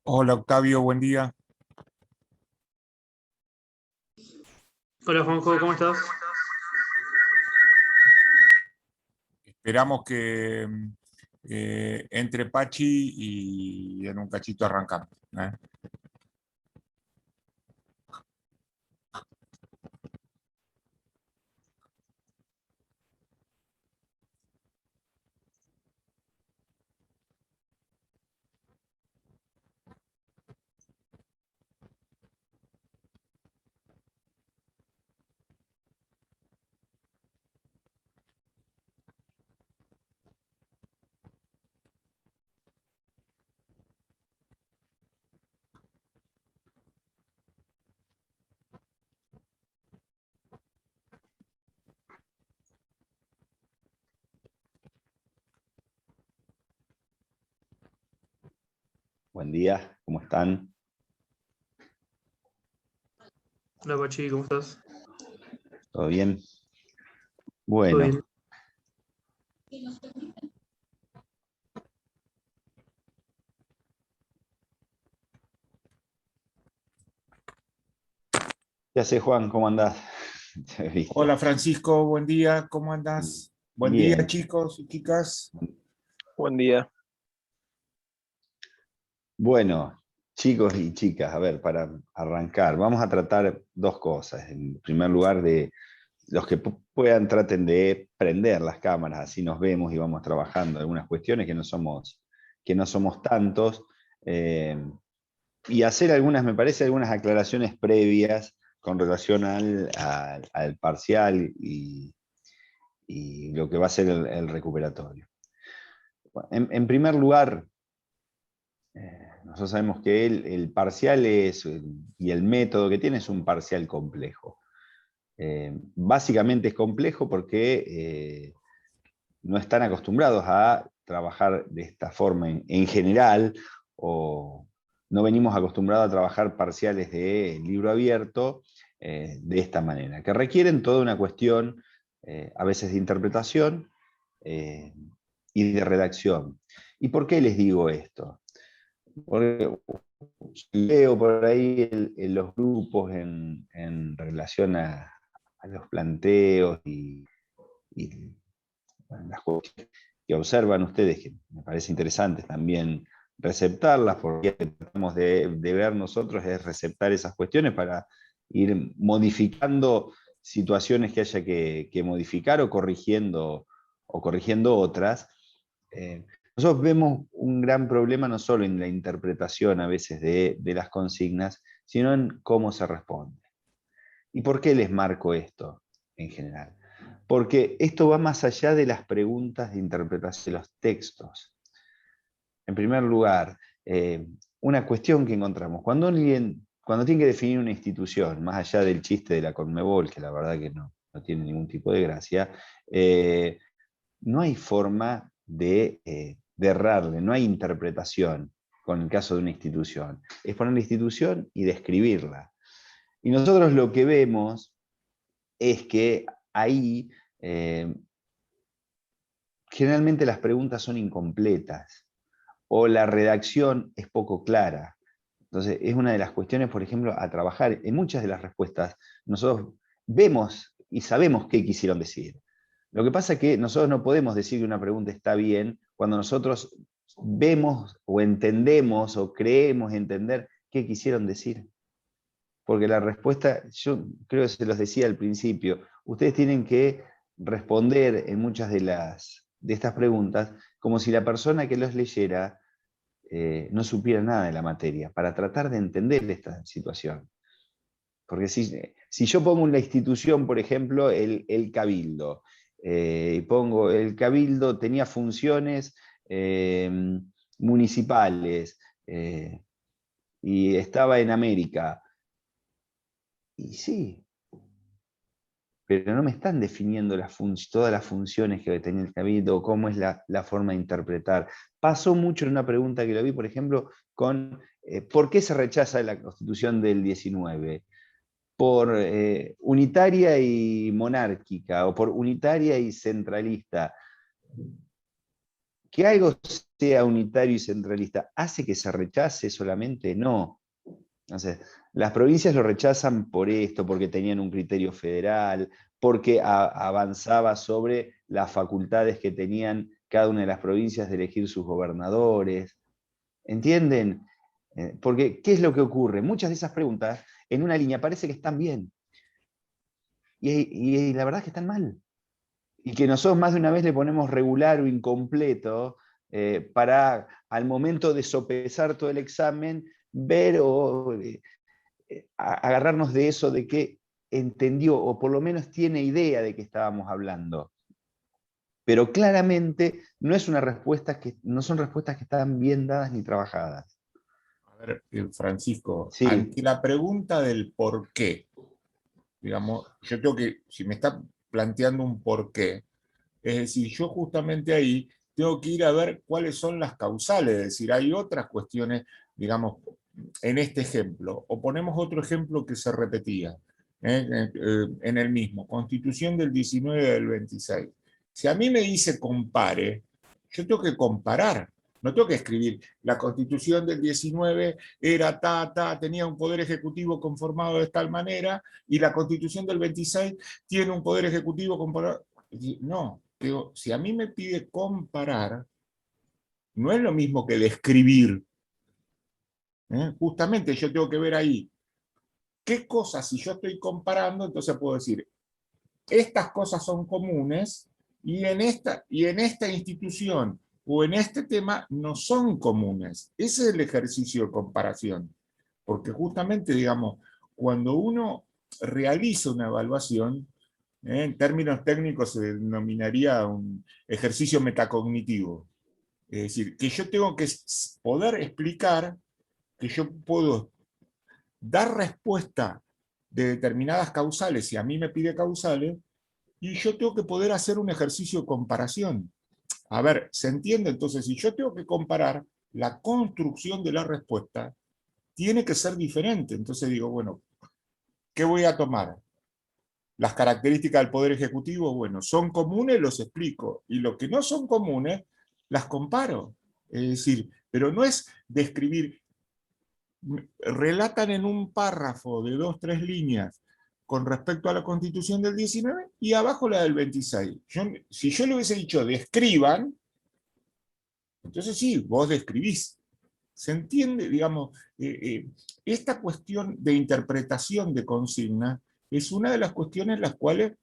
Hola Octavio, buen día. Hola Juanjo, ¿cómo estás? Esperamos que entre Pachi y en un cachito arrancamos, ¿eh? Buen día, ¿cómo están? Hola Pachi, ¿cómo estás? ¿Todo bien? ¿Todo Bueno, bien? ¿qué haces, Juan? ¿Cómo andás? Te he visto. Hola Francisco, buen día, ¿cómo andás? Buen día Bien. chicos y chicas. Buen día. Bueno, chicos y chicas, a ver, para arrancar, vamos a tratar dos cosas. En primer lugar, de los que puedan, traten de prender las cámaras, así nos vemos y vamos trabajando algunas cuestiones que no somos tantos. eh, y hacer algunas, me parece, algunas aclaraciones previas con relación al parcial y lo que va a ser el recuperatorio. Bueno, en primer lugar, nosotros sabemos que el parcial y el método que tiene es un parcial complejo. Básicamente es complejo porque no están acostumbrados a trabajar de esta forma en general, o no venimos acostumbrados a trabajar parciales de libro abierto de esta manera, que requieren toda una cuestión, a veces de interpretación eh, y de redacción. ¿Y por qué les digo esto? Porque leo por ahí en los grupos en relación a los planteos y las cuestiones que observan ustedes, que me parece interesante también receptarlas, porque lo que tratamos de ver nosotros es receptar esas cuestiones para ir modificando situaciones que haya que modificar o corrigiendo otras. Nosotros vemos un gran problema no solo en la interpretación a veces de las consignas, sino en cómo se responde. ¿Y por qué les marco esto en general? Porque esto va más allá de las preguntas de interpretación de los textos. En primer lugar, una cuestión que encontramos, cuando tiene que definir una institución, más allá del chiste de la Conmebol, que la verdad que no tiene ningún tipo de gracia, no hay forma de errarle, no hay interpretación con el caso de una institución. Es poner la institución y describirla. Y nosotros lo que vemos es que ahí generalmente las preguntas son incompletas o la redacción es poco clara. Entonces, es una de las cuestiones, por ejemplo, a trabajar. En muchas de las respuestas, nosotros vemos y sabemos qué quisieron decir. Lo que pasa es que nosotros no podemos decir que una pregunta está bien cuando nosotros vemos o entendemos o creemos entender qué quisieron decir. Porque la respuesta, yo creo que se los decía al principio, ustedes tienen que responder en muchas de estas preguntas como si la persona que los leyera no supiera nada de la materia, para tratar de entender esta situación. Porque si yo pongo en la institución, por ejemplo, el cabildo, y pongo el cabildo tenía funciones municipales y estaba en América, y sí, pero no me están definiendo todas las funciones que tenía el cabildo, o cómo es la forma de interpretar. Pasó mucho en una pregunta que lo vi, por ejemplo, con ¿por qué se rechaza la Constitución del 19? ¿Por unitaria y monárquica, o por unitaria y centralista? Que algo sea unitario y centralista, ¿hace que se rechace solamente? No. Entonces, las provincias lo rechazan por esto, porque tenían un criterio federal, porque avanzaba sobre las facultades que tenían cada una de las provincias de elegir sus gobernadores. ¿Entienden? Porque, ¿qué es lo que ocurre? Muchas de esas preguntas en una línea parece que están bien. Y la verdad es que están mal. Y que nosotros más de una vez le ponemos regular o incompleto para al momento de sopesar todo el examen, ver o agarrarnos de eso, de que entendió o por lo menos tiene idea de que estábamos hablando. Pero claramente no son respuestas que están bien dadas ni trabajadas. A ver, Francisco, Sí, ante la pregunta del por qué, digamos, yo tengo que, si me está planteando un por qué, es decir, yo justamente ahí tengo que ir a ver cuáles son las causales, es decir, hay otras cuestiones, digamos, en este ejemplo, o ponemos otro ejemplo que se repetía, en el mismo, Constitución del 19 del 26. Si a mí me dice compare, yo tengo que comparar, no tengo que escribir, la Constitución del 19 era tenía un poder ejecutivo conformado de tal manera, y la Constitución del 26 tiene un poder ejecutivo conformado. No, digo, si a mí me pide comparar, no es lo mismo que describir. Justamente yo tengo que ver ahí qué cosas, si yo estoy comparando, entonces puedo decir, estas cosas son comunes y en esta institución o en este tema no son comunes. Ese es el ejercicio de comparación. Porque justamente, digamos, cuando uno realiza una evaluación, en términos técnicos se denominaría un ejercicio metacognitivo. Es decir, que yo tengo que poder explicar, que yo puedo dar respuesta de determinadas causales, si a mí me pide causales, y yo tengo que poder hacer un ejercicio de comparación. A ver, ¿se entiende? Entonces, si yo tengo que comparar, la construcción de la respuesta tiene que ser diferente. Entonces digo, bueno, ¿qué voy a tomar? Las características del Poder Ejecutivo, bueno, son comunes, los explico, y lo que no son comunes, las comparo. Es decir, pero no es describir, relatan en un párrafo de 2, 3 líneas con respecto a la Constitución del 19 y abajo la del 26. Si yo le hubiese dicho describan, entonces sí, vos describís. ¿Se entiende? Digamos, esta cuestión de interpretación de consignas es una de las cuestiones en las cuales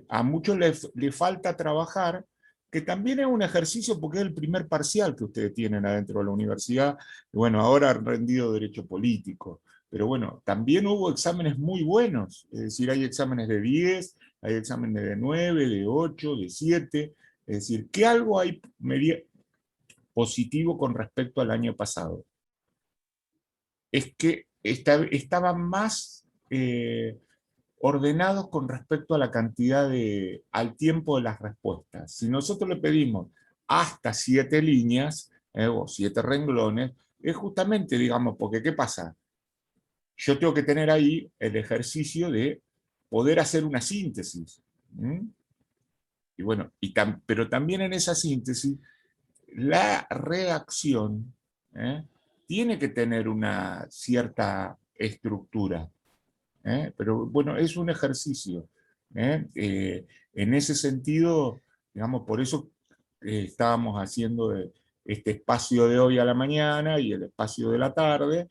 a muchos le falta trabajar, que también es un ejercicio porque es el primer parcial que ustedes tienen adentro de la universidad. Bueno, ahora han rendido derecho político, pero bueno, también hubo exámenes muy buenos, es decir, hay exámenes de 10, hay exámenes de 9, de 8, de 7, es decir, que algo hay positivo con respecto al año pasado. Es que estaban más ordenados con respecto a la cantidad al tiempo de las respuestas. Si nosotros le pedimos hasta 7 líneas o 7 renglones, es justamente, digamos, porque ¿qué pasa? Yo tengo que tener ahí el ejercicio de poder hacer una síntesis. Y bueno, pero también en esa síntesis, la redacción tiene que tener una cierta estructura. Pero bueno, es un ejercicio. En ese sentido, digamos, por eso estábamos haciendo este espacio de hoy a la mañana y el espacio de la tarde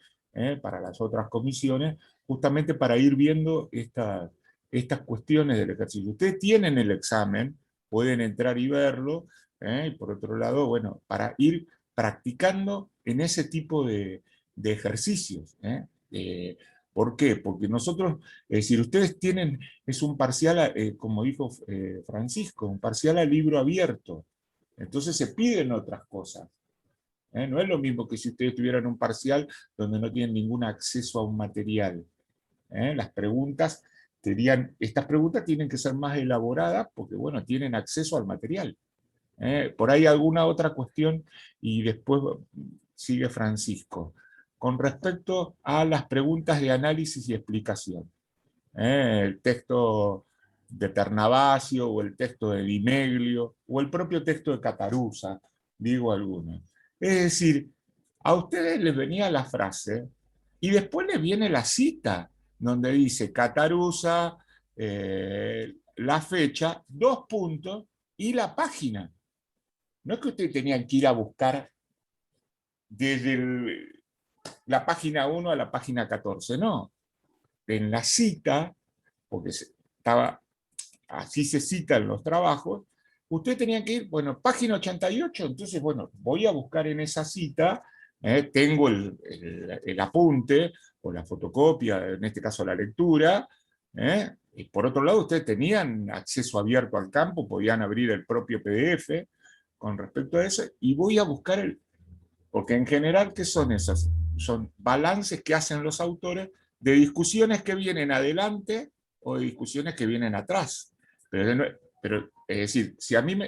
para las otras comisiones, justamente para ir viendo estas cuestiones del ejercicio. Ustedes tienen el examen, pueden entrar y verlo, y por otro lado, bueno, para ir practicando en ese tipo de ejercicios. ¿Por qué? Porque nosotros, es decir, ustedes tienen, es un parcial, como dijo Francisco, un parcial a libro abierto. Entonces se piden otras cosas. No es lo mismo que si ustedes tuvieran un parcial donde no tienen ningún acceso a un material. Las preguntas estas preguntas tienen que ser más elaboradas porque, bueno, tienen acceso al material. Por ahí alguna otra cuestión y después sigue Francisco. Con respecto a las preguntas de análisis y explicación. El texto de Ternavasio o el texto de Di Meglio o el propio texto de Catarusa, digo algunos. Es decir, a ustedes les venía la frase y después les viene la cita, donde dice Catarusa, la fecha, 2 puntos y la página. No es que ustedes tenían que ir a buscar desde la página 1 a la página 14, no. En la cita, porque estaba, así se citan los trabajos, usted tenía que ir, bueno, página 88, entonces, bueno, voy a buscar en esa cita, tengo el apunte o la fotocopia, en este caso la lectura, y por otro lado, ustedes tenían acceso abierto al campo, podían abrir el propio PDF con respecto a eso, y voy a buscar porque en general, ¿qué son esas? Son balances que hacen los autores de discusiones que vienen adelante o de discusiones que vienen atrás. Pero es decir, si a mí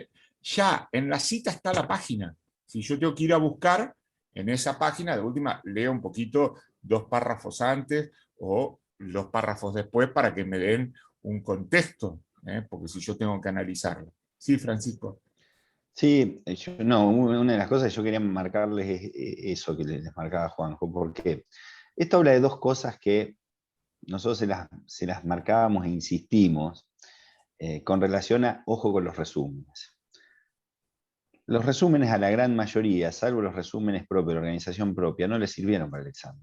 ya en la cita está la página, si yo tengo que ir a buscar en esa página, de última, leo un poquito 2 párrafos antes o 2 párrafos después para que me den un contexto, porque si yo tengo que analizarlo. Sí, Francisco. Sí, no, una de las cosas que yo quería marcarles es eso que les marcaba Juanjo, porque esto habla de dos cosas que nosotros se las marcábamos e insistimos con relación a, ojo con los resúmenes. Los resúmenes a la gran mayoría, salvo los resúmenes propios de la organización propia, no les sirvieron para el examen.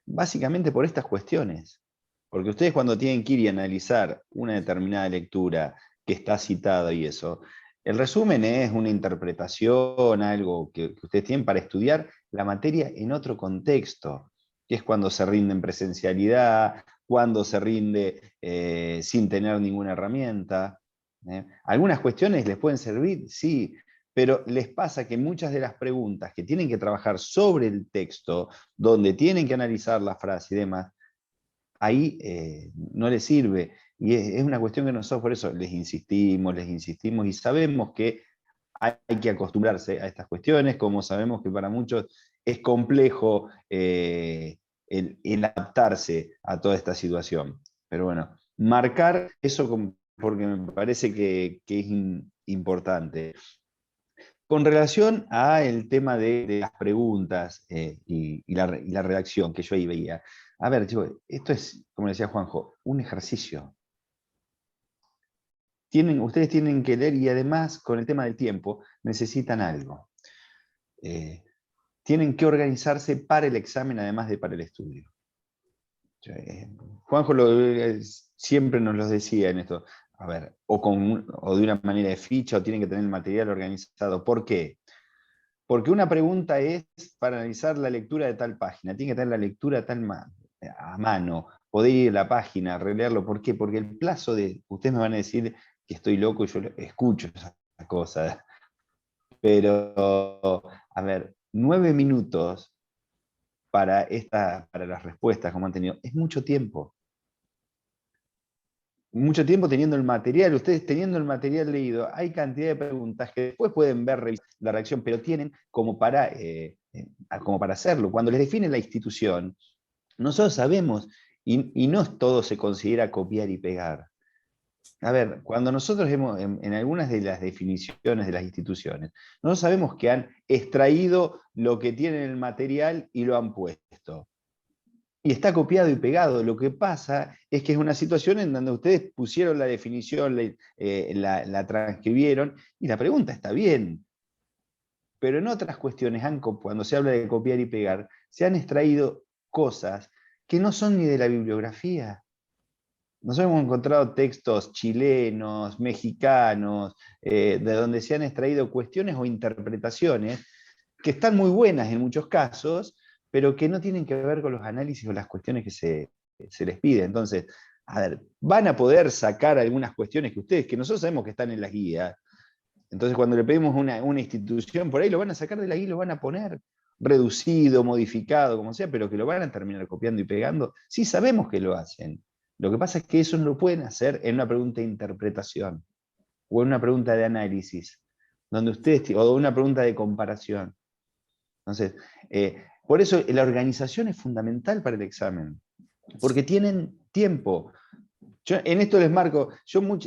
Básicamente por estas cuestiones. Porque ustedes cuando tienen que ir y analizar una determinada lectura que está citada y eso, el resumen es una interpretación, algo que ustedes tienen para estudiar la materia en otro contexto, que es cuando se rinde en presencialidad, cuando se rinde sin tener ninguna herramienta. Algunas cuestiones les pueden servir, sí, pero les pasa que muchas de las preguntas que tienen que trabajar sobre el texto, donde tienen que analizar la frase y demás, ahí no les sirve. Y es una cuestión que nosotros por eso les insistimos y sabemos que hay que acostumbrarse a estas cuestiones, como sabemos que para muchos es complejo el adaptarse a toda esta situación. Pero bueno, marcar eso porque me parece que es importante. Con relación al tema de las preguntas y la redacción que yo ahí veía, a ver, chicos, esto es, como decía Juanjo, un ejercicio. Ustedes tienen que leer y además, con el tema del tiempo, necesitan algo. Tienen que organizarse para el examen, además de para el estudio. Juanjo siempre nos lo decía en esto. A ver, o de una manera de ficha, o tienen que tener el material organizado. ¿Por qué? Porque una pregunta es para analizar la lectura de tal página, tiene que tener la lectura a mano, poder ir a la página, releerlo. ¿Por qué? Porque el plazo ustedes me van a decir que estoy loco y yo escucho esas cosas, pero, a ver, 9 minutos para las respuestas como han tenido, es mucho tiempo. Mucho tiempo teniendo el material, ustedes teniendo el material leído, hay cantidad de preguntas que después pueden ver la reacción, pero tienen como para hacerlo. Cuando les define la institución, nosotros sabemos, y no todo se considera copiar y pegar. A ver, cuando nosotros en algunas de las definiciones de las instituciones, nosotros sabemos que han extraído lo que tienen en el material y lo han puesto. Y está copiado y pegado. Lo que pasa es que es una situación en donde ustedes pusieron la definición, la transcribieron, y la pregunta está bien. Pero en otras cuestiones, cuando se habla de copiar y pegar, se han extraído cosas que no son ni de la bibliografía. Nos hemos encontrado textos chilenos, mexicanos, de donde se han extraído cuestiones o interpretaciones que están muy buenas en muchos casos, pero que no tienen que ver con los análisis o las cuestiones que se les pide. Entonces, a ver, van a poder sacar algunas cuestiones que nosotros sabemos que están en las guías. Entonces, cuando le pedimos una institución, por ahí lo van a sacar de la guía y lo van a poner reducido, modificado, como sea, pero que lo van a terminar copiando y pegando. Sí sabemos que lo hacen. Lo que pasa es que eso no lo pueden hacer en una pregunta de interpretación o en una pregunta de análisis, o una pregunta de comparación. Entonces, por eso la organización es fundamental para el examen, porque tienen tiempo. Yo en esto les marco,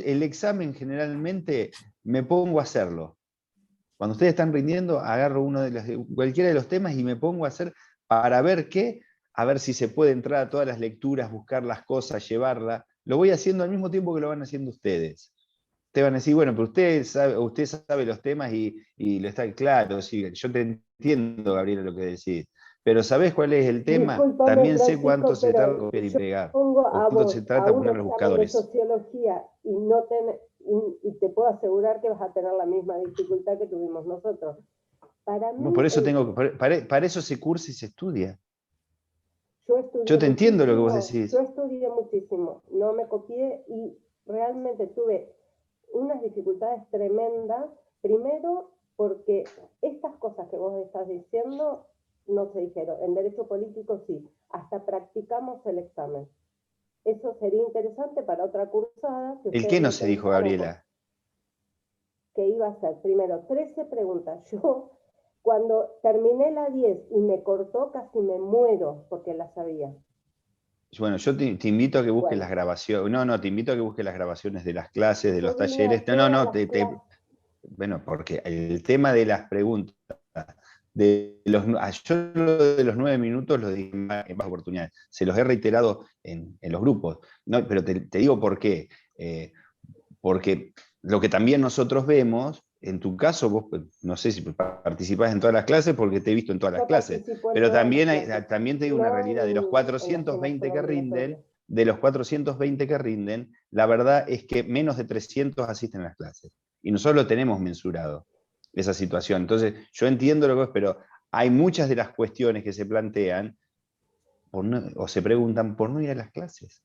el examen generalmente me pongo a hacerlo. Cuando ustedes están rindiendo, agarro cualquiera de los temas y me pongo a hacer para ver qué, a ver si se puede entrar a todas las lecturas, buscar las cosas, llevarlas. Lo voy haciendo al mismo tiempo que lo van haciendo ustedes. Te van a decir, bueno, pero usted sabe los temas y lo está claro, sí, yo te entiendo, Gabriela, lo que decís. Pero ¿sabés cuál es el tema? Discúlpame, También sé cuánto Francisco, se tarda en pero copiar y yo pegar, pongo o a cuánto vos se a trata de un poner los examen de buscadores. sociología y te puedo asegurar que vas a tener la misma dificultad que tuvimos nosotros. Para No, mí, por eso para eso se cursa y se estudia. yo estudié Yo te entiendo lo que vos muchísimo, decís. yo estudié muchísimo, no me copié y realmente tuve unas dificultades tremendas. Primero, porque estas cosas que vos estás diciendo no se dijeron. En derecho político sí, hasta practicamos el examen. Eso sería interesante para otra cursada. Que ¿El ustedes qué no lo se dijo, pensaron, Gabriela? que iba a ser primero 13 preguntas. Yo, cuando terminé la 10 y me cortó, casi me muero porque la sabía. Bueno, yo te invito a que busques Bueno, las grabaciones. No, te invito a que busques las grabaciones de las clases, de yo los vine a talleres. todas las clases. Bueno, porque el tema de las preguntas, yo lo de los 9 minutos lo dije en más oportunidades. Se los he reiterado en los grupos. No, pero te digo por qué. Porque lo que también nosotros vemos, en tu caso, vos no sé si participás en todas las clases porque te he visto en todas las Yo clases, participo en pero todas las también, clases, también te digo una no realidad, de los en las que no 420 son que rinden, obligatorias. de los 420 que rinden, la verdad es que menos de 300 asisten a las clases. Y nosotros lo tenemos mensurado, esa situación. Entonces, yo entiendo lo que es, pero hay muchas de las cuestiones que se plantean o se preguntan por no ir a las clases.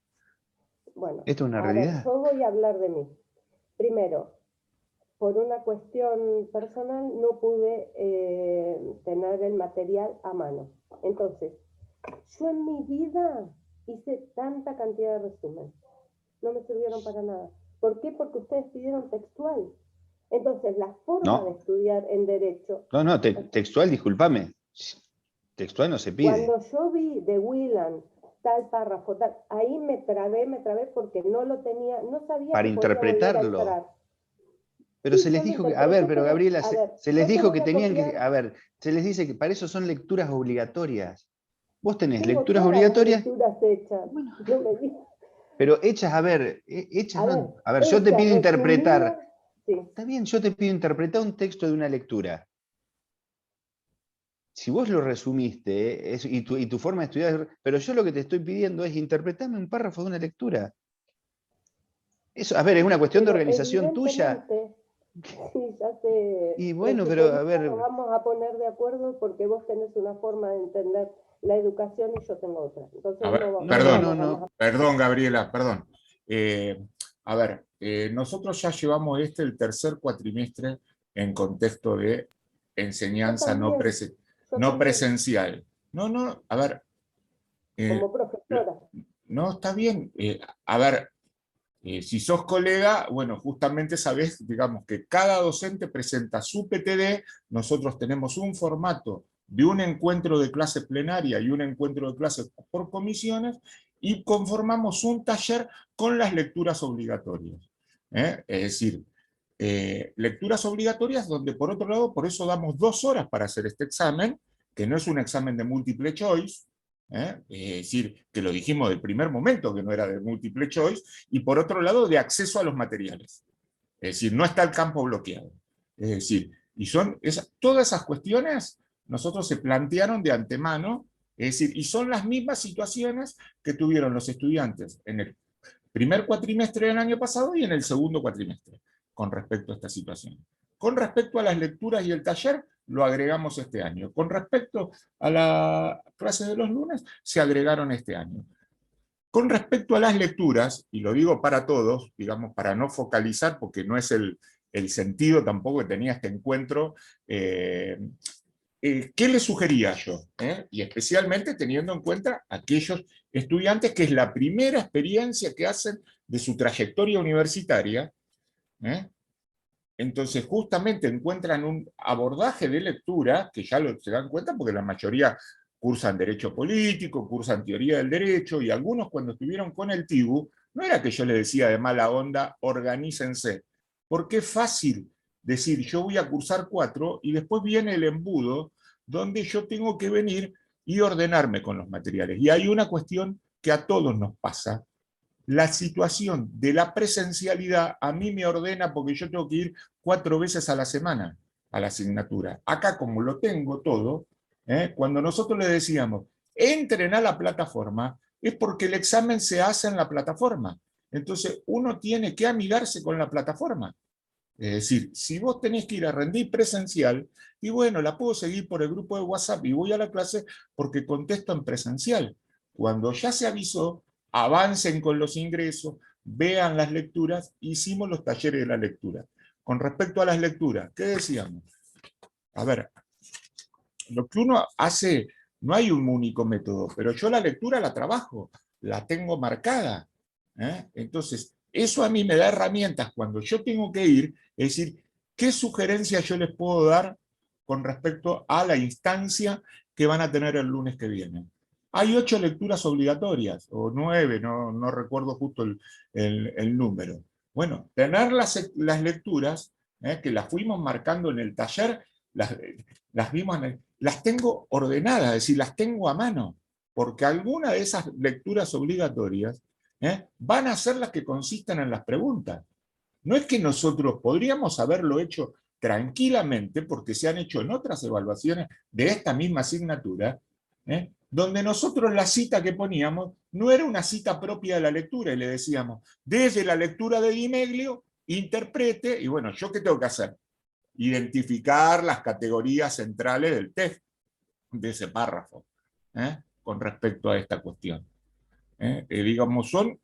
Bueno, Esto es una a ver, realidad. yo voy a hablar de mí. Primero, por una cuestión personal no pude tener el material a mano. Entonces, yo en mi vida hice tanta cantidad de resumen. No me sirvieron para nada. ¿Por qué? Porque ustedes pidieron textual. Entonces, la forma de No, estudiar en derecho... no, textual, discúlpame. Textual no se pide. Cuando yo vi de Wieland tal párrafo, tal, ahí me trabé porque no lo tenía, no sabía Para que podía volver a interpretarlo. entrar. Pero Sí, se yo les lo dijo que, a ver, interpreté, pero pero, Gabriela, a ver, se les yo te dijo que voy a tenían que, copiar, a ver, se les dice que para eso son lecturas obligatorias. Vos tenés tengo lecturas todas las obligatorias, lecturas hechas, bueno, no me digas. pero hechas, a ver, hechas A ver, no. A ver, yo te hechas, pido interpretar, resumidas, sí. está bien, yo te pido interpretar un texto de una lectura. Si vos lo resumiste, y tu forma de estudiar, pero yo lo que te estoy pidiendo es interpretarme un párrafo de una lectura. Eso, a ver, es una cuestión de Pero organización tuya. evidentemente, sí, ya sé, Y bueno, pero a enseguida nos ver, vamos a poner de acuerdo porque vos tenés una forma de entender la educación y yo tengo otra. Entonces A ver, no, perdón, no, no. perdón, Gabriela, perdón. A ver, nosotros ya llevamos el tercer cuatrimestre en contexto de Yo enseñanza también, yo no también, presencial. No, a ver, como eh, profesora. no está bien. A ver, si sos colega, bueno, justamente sabés, digamos, que cada docente presenta su PTD, nosotros tenemos un formato de un encuentro de clase plenaria y un encuentro de clase por comisiones, y conformamos un taller con las lecturas obligatorias. Es decir, lecturas obligatorias donde, por otro lado, por eso damos 2 horas para hacer este examen, que no es un examen de múltiple choice, es decir, que lo dijimos del primer momento que no era de múltiple choice, y por otro lado de acceso a los materiales. Es decir, no está el campo bloqueado. Es decir, y son todas esas cuestiones nosotros se plantearon de antemano, es decir, y son las mismas situaciones que tuvieron los estudiantes en el primer cuatrimestre del año pasado y en el segundo cuatrimestre con respecto a esta situación. Con respecto a las lecturas y el taller, lo agregamos este año. Con respecto a la clase de los lunes, se agregaron este año. Con respecto a las lecturas, y lo digo para todos, digamos, para no focalizar, porque no es el sentido tampoco que tenía este encuentro, ¿qué les sugería yo? Y especialmente teniendo en cuenta aquellos estudiantes que es la primera experiencia que hacen de su trayectoria universitaria. Entonces justamente encuentran un abordaje de lectura, que ya se dan cuenta porque la mayoría cursan Derecho Político, cursan Teoría del Derecho, y algunos cuando estuvieron con el TIBU, no era que yo les decía de mala onda, organícense, porque es fácil decir, yo voy a cursar 4 y después viene el embudo donde yo tengo que venir y ordenarme con los materiales. Y hay una cuestión que a todos nos pasa. La situación de la presencialidad a mí me ordena porque yo tengo que ir 4 veces a la semana a la asignatura. Acá, como lo tengo todo, cuando nosotros le decíamos, entren a la plataforma, es porque el examen se hace en la plataforma. Entonces, uno tiene que amigarse con la plataforma. Es decir, si vos tenés que ir a rendir presencial, y bueno, la puedo seguir por el grupo de WhatsApp y voy a la clase porque contesto en presencial. Cuando ya se avisó, avancen con los ingresos, vean las lecturas, hicimos los talleres de la lectura. Con respecto a las lecturas, ¿qué decíamos? A ver, lo que uno hace, no hay un único método, pero yo la lectura la trabajo, la tengo marcada. Entonces, eso a mí me da herramientas cuando yo tengo que ir, es decir, ¿qué sugerencias yo les puedo dar con respecto a la instancia que van a tener el lunes que viene? Hay 8 lecturas obligatorias, o 9, no recuerdo justo el número. Bueno, tener las lecturas, que las fuimos marcando en el taller, las vimos las tengo ordenadas, es decir, las tengo a mano, porque alguna de esas lecturas obligatorias van a ser las que consisten en las preguntas. No es que nosotros podríamos haberlo hecho tranquilamente, porque se han hecho en otras evaluaciones de esta misma asignatura, donde nosotros la cita que poníamos no era una cita propia de la lectura, y le decíamos, desde la lectura de Di Meglio, interprete, y bueno, ¿yo qué tengo que hacer? Identificar las categorías centrales del test de ese párrafo, con respecto a esta cuestión. Digamos, son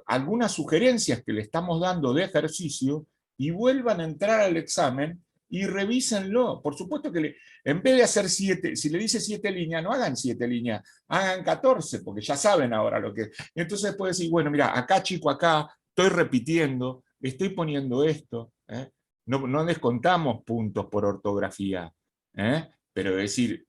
algunas sugerencias que le estamos dando de ejercicio y vuelvan a entrar al examen y revísenlo. Por supuesto que en vez de hacer 7, si le dice 7 líneas, no hagan 7 líneas, hagan 14, porque ya saben ahora lo que... Entonces puede decir, bueno, mira, acá chico, acá, estoy repitiendo, estoy poniendo esto. No descontamos puntos por ortografía, pero es decir...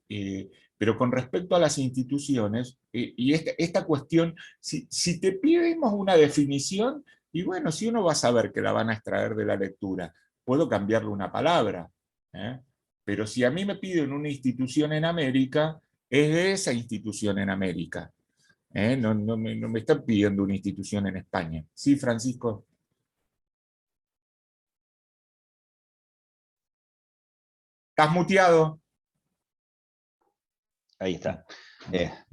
pero con respecto a las instituciones, y esta cuestión, si te pedimos una definición, y bueno, si uno va a saber que la van a extraer de la lectura, puedo cambiarle una palabra. Pero si a mí me piden una institución en América, es de esa institución en América. No me están pidiendo una institución en España. ¿Sí, Francisco? ¿Estás muteado? Ahí está.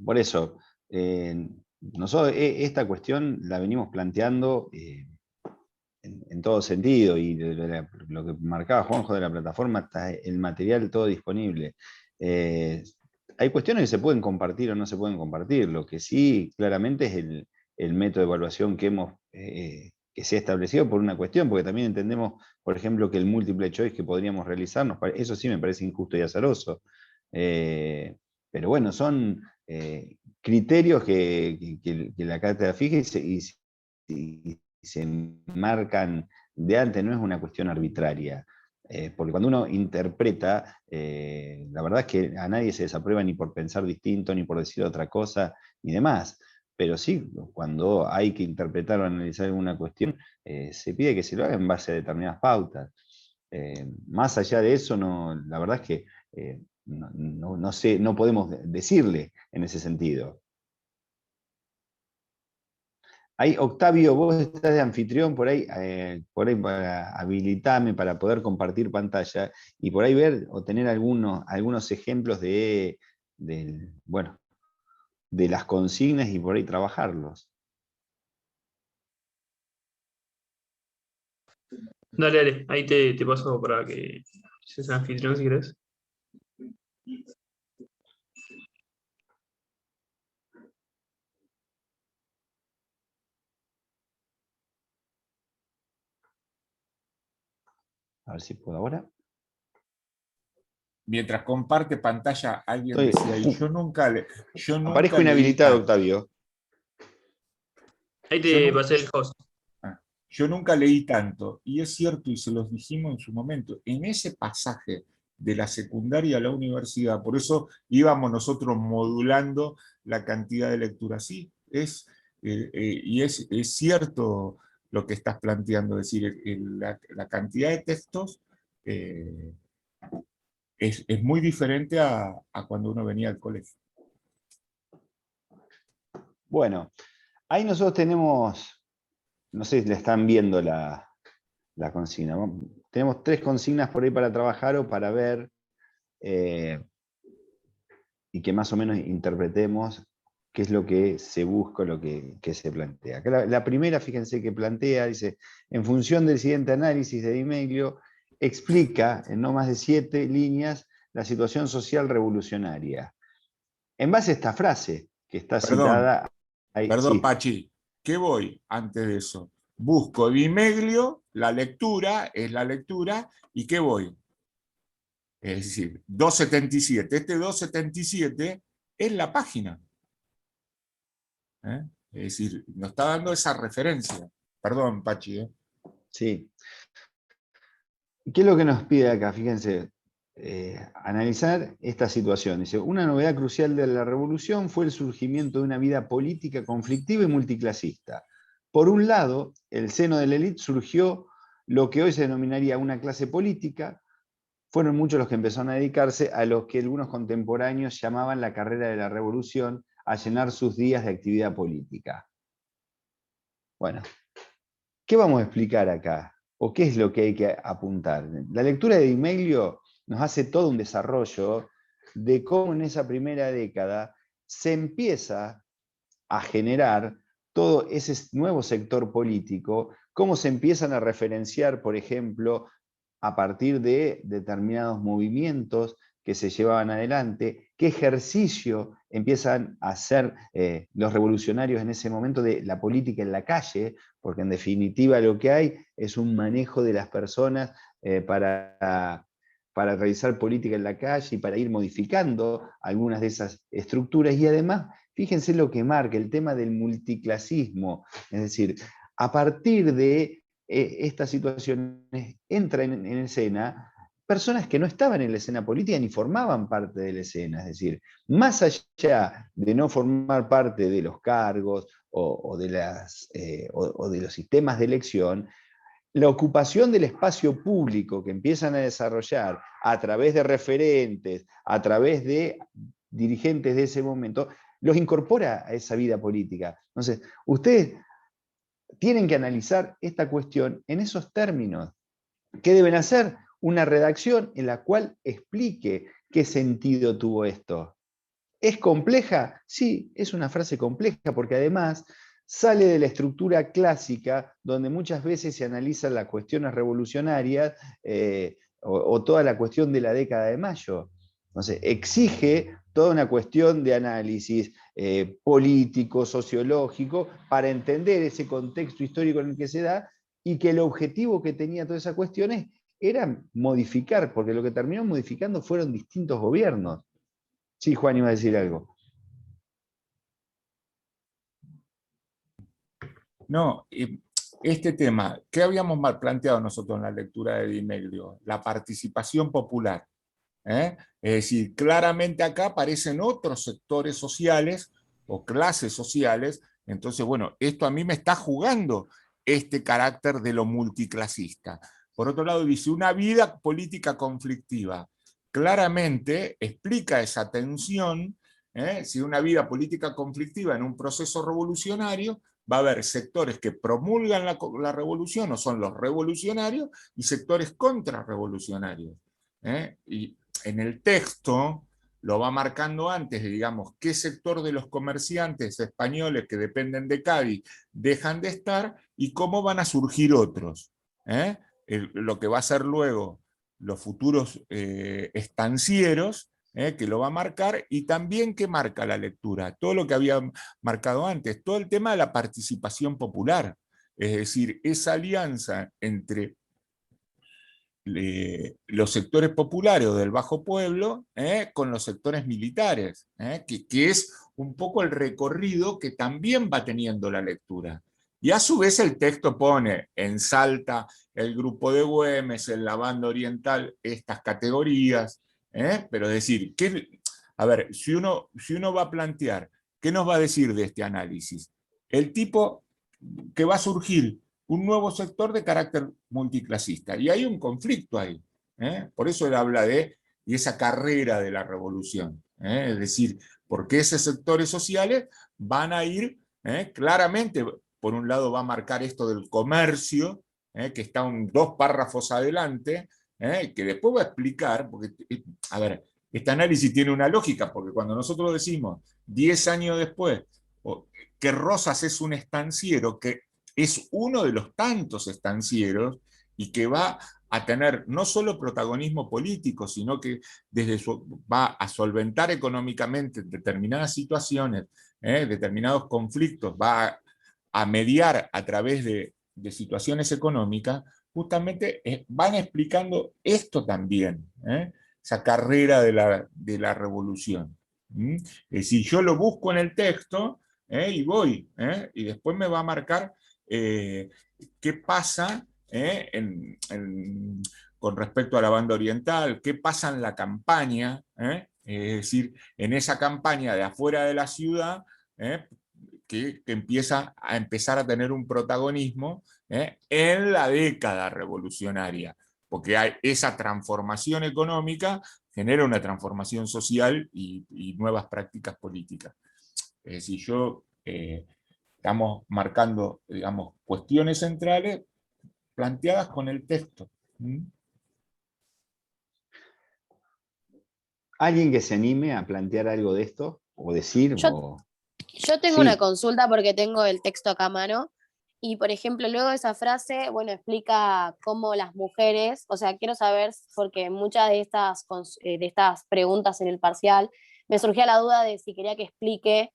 Por eso, nosotros esta cuestión la venimos planteando en todo sentido, y lo que marcaba Juanjo de la plataforma, está el material todo disponible. Hay cuestiones que se pueden compartir o no se pueden compartir. Lo que sí, claramente, es el método de evaluación que se ha establecido por una cuestión, porque también entendemos, por ejemplo, que el múltiple choice que podríamos realizar, eso sí me parece injusto y azaroso. Pero bueno, son criterios que la cátedra fija y se marcan de antes, no es una cuestión arbitraria. Porque cuando uno interpreta, la verdad es que a nadie se desaprueba ni por pensar distinto, ni por decir otra cosa, ni demás. Pero sí, cuando hay que interpretar o analizar alguna cuestión, se pide que se lo haga en base a determinadas pautas. Más allá de eso, la verdad es que no sé, no podemos decirle en ese sentido. Ahí, Octavio, vos estás de anfitrión por ahí para habilitarme para poder compartir pantalla y por ahí ver o tener algunos ejemplos bueno, de las consignas y por ahí trabajarlos. Dale, ahí te paso para que seas anfitrión si querés. A ver si puedo ahora. Mientras comparte pantalla, alguien decía, y yo nunca aparezco inhabilitado, Octavio. Ahí te pasé el host. Yo nunca leí tanto, y es cierto, y se los dijimos en su momento, en ese pasaje de la secundaria a la universidad, por eso íbamos nosotros modulando la cantidad de lecturas. Sí, y es cierto, lo que estás planteando, es decir, la cantidad de textos es muy diferente a cuando uno venía al colegio. Bueno, ahí nosotros tenemos, no sé si le están viendo la consigna. Tenemos 3 consignas por ahí para trabajar o para ver y que más o menos interpretemos qué es lo que se busca, lo que se plantea. Acá la primera, fíjense que plantea, dice, en función del siguiente análisis de Di Meglio, explica en no más de 7 líneas la situación social revolucionaria. En base a esta frase, que está citada ahí. Perdón, Sí. Pachi, ¿qué voy antes de eso? Busco Di Meglio, la lectura, es la lectura, ¿y qué voy? Es decir, 277. Este 277 es la página. ¿Eh? Es decir, nos está dando esa referencia. Perdón, Pachi. Sí. ¿Qué es lo que nos pide acá? Fíjense, analizar esta situación. Dice, una novedad crucial de la revolución fue el surgimiento de una vida política conflictiva y multiclasista. Por un lado, el seno de la élite surgió lo que hoy se denominaría una clase política. Fueron muchos los que empezaron a dedicarse a lo que algunos contemporáneos llamaban la carrera de la revolución, a llenar sus días de actividad política. Bueno, ¿qué vamos a explicar acá? ¿O qué es lo que hay que apuntar? La lectura de Di Meglio nos hace todo un desarrollo de cómo en esa primera década se empieza a generar todo ese nuevo sector político, cómo se empiezan a referenciar, por ejemplo, a partir de determinados movimientos que se llevaban adelante, qué ejercicio empiezan a hacer los revolucionarios en ese momento de la política en la calle, porque en definitiva lo que hay es un manejo de las personas para realizar política en la calle y para ir modificando algunas de esas estructuras. Y además, fíjense lo que marca el tema del multiclasismo, es decir, a partir de estas situaciones entran en escena personas que no estaban en la escena política ni formaban parte de la escena, es decir, más allá de no formar parte de los cargos o de los sistemas de elección, la ocupación del espacio público que empiezan a desarrollar a través de referentes, a través de dirigentes de ese momento, los incorpora a esa vida política. Entonces, ustedes tienen que analizar esta cuestión en esos términos. ¿Qué deben hacer? Una redacción en la cual explique qué sentido tuvo esto. ¿Es compleja? Sí, es una frase compleja porque además sale de la estructura clásica donde muchas veces se analizan las cuestiones revolucionarias o toda la cuestión de la década de Mayo. Entonces, exige toda una cuestión de análisis político, sociológico, para entender ese contexto histórico en el que se da y que el objetivo que tenía todas esas cuestiones era modificar, porque lo que terminó modificando fueron distintos gobiernos. Sí, Juan iba a decir algo. No, este tema, ¿qué habíamos mal planteado nosotros en la lectura de Di Meglio? La participación popular. Es decir, claramente acá aparecen otros sectores sociales o clases sociales. Entonces, bueno, esto a mí me está jugando este carácter de lo multiclasista. Por otro lado, dice, una vida política conflictiva. Claramente explica esa tensión. Si una vida política conflictiva en un proceso revolucionario, va a haber sectores que promulgan la revolución o son los revolucionarios y sectores contrarrevolucionarios. Y en el texto lo va marcando antes, digamos, qué sector de los comerciantes españoles que dependen de Cádiz dejan de estar y cómo van a surgir otros. Lo que va a ser luego los futuros estancieros, que lo va a marcar, y también que marca la lectura, todo lo que había marcado antes, todo el tema de la participación popular, es decir, esa alianza entre los sectores populares o del bajo pueblo con los sectores militares, que es un poco el recorrido que también va teniendo la lectura. Y a su vez el texto pone en Salta el grupo de Güemes, en la banda oriental, estas categorías, pero es decir, a ver, si uno va a plantear, ¿qué nos va a decir de este análisis? El tipo que va a surgir un nuevo sector de carácter multiclasista. Y hay un conflicto ahí. Por eso él habla de esa carrera de la revolución. Es decir, porque esos sectores sociales van a ir claramente, por un lado va a marcar esto del comercio, que está 2 párrafos adelante, que después va a explicar, porque, a ver, este análisis tiene una lógica, porque cuando nosotros decimos 10 años después que Rosas es un estanciero, que es uno de los tantos estancieros y que va a tener no solo protagonismo político, sino que va a solventar económicamente determinadas situaciones, determinados conflictos, va a mediar a través de situaciones económicas, justamente van explicando esto también, esa carrera de la revolución. Es decir, yo lo busco en el texto y voy, y después me va a marcar qué pasa con respecto a la banda oriental, qué pasa en la campaña, es decir, en esa campaña de afuera de la ciudad, que empieza a empezar a tener un protagonismo en la década revolucionaria, porque hay esa transformación económica genera una transformación social y nuevas prácticas políticas. Es decir, estamos marcando, digamos, cuestiones centrales planteadas con el texto. ¿Alguien que se anime a plantear algo de esto? ¿O decir? Yo tengo una consulta porque tengo el texto acá a mano. Y, por ejemplo, luego de esa frase, bueno, explica cómo las mujeres, o sea, quiero saber, porque muchas de estas preguntas en el parcial, me surgía la duda de si quería que explique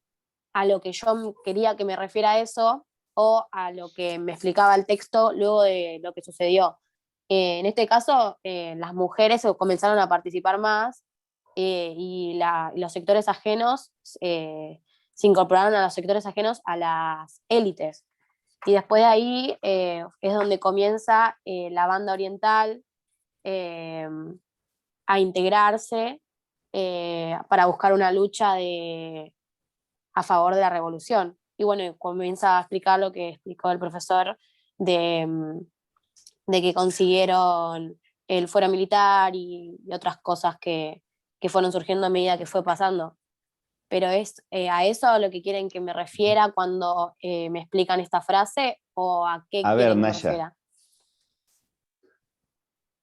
a lo que yo quería que me refiera a eso o a lo que me explicaba el texto luego de lo que sucedió. En este caso, las mujeres comenzaron a participar más y los sectores ajenos se incorporaron a los sectores ajenos a las élites. Y después de ahí es donde comienza la banda oriental a integrarse para buscar una lucha a favor de la revolución. Y bueno, comienza a explicar lo que explicó el profesor de que consiguieron el fuero militar y otras cosas que fueron surgiendo a medida que fue pasando. Pero es a eso a lo que quieren que me refiera cuando me explican esta frase, o a qué quieren que me refiera.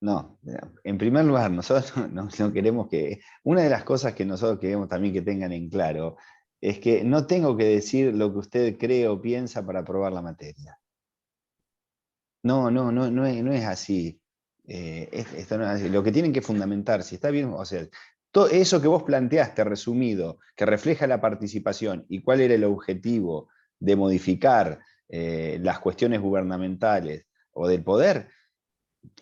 No, en primer lugar, nosotros no queremos que... Una de las cosas que nosotros queremos también que tengan en claro es que no tengo que decir lo que usted cree o piensa para aprobar la materia. No es así. Esto no es así. Lo que tienen que fundamentar, si está bien, o sea, todo eso que vos planteaste resumido, que refleja la participación y cuál era el objetivo de modificar las cuestiones gubernamentales o del poder,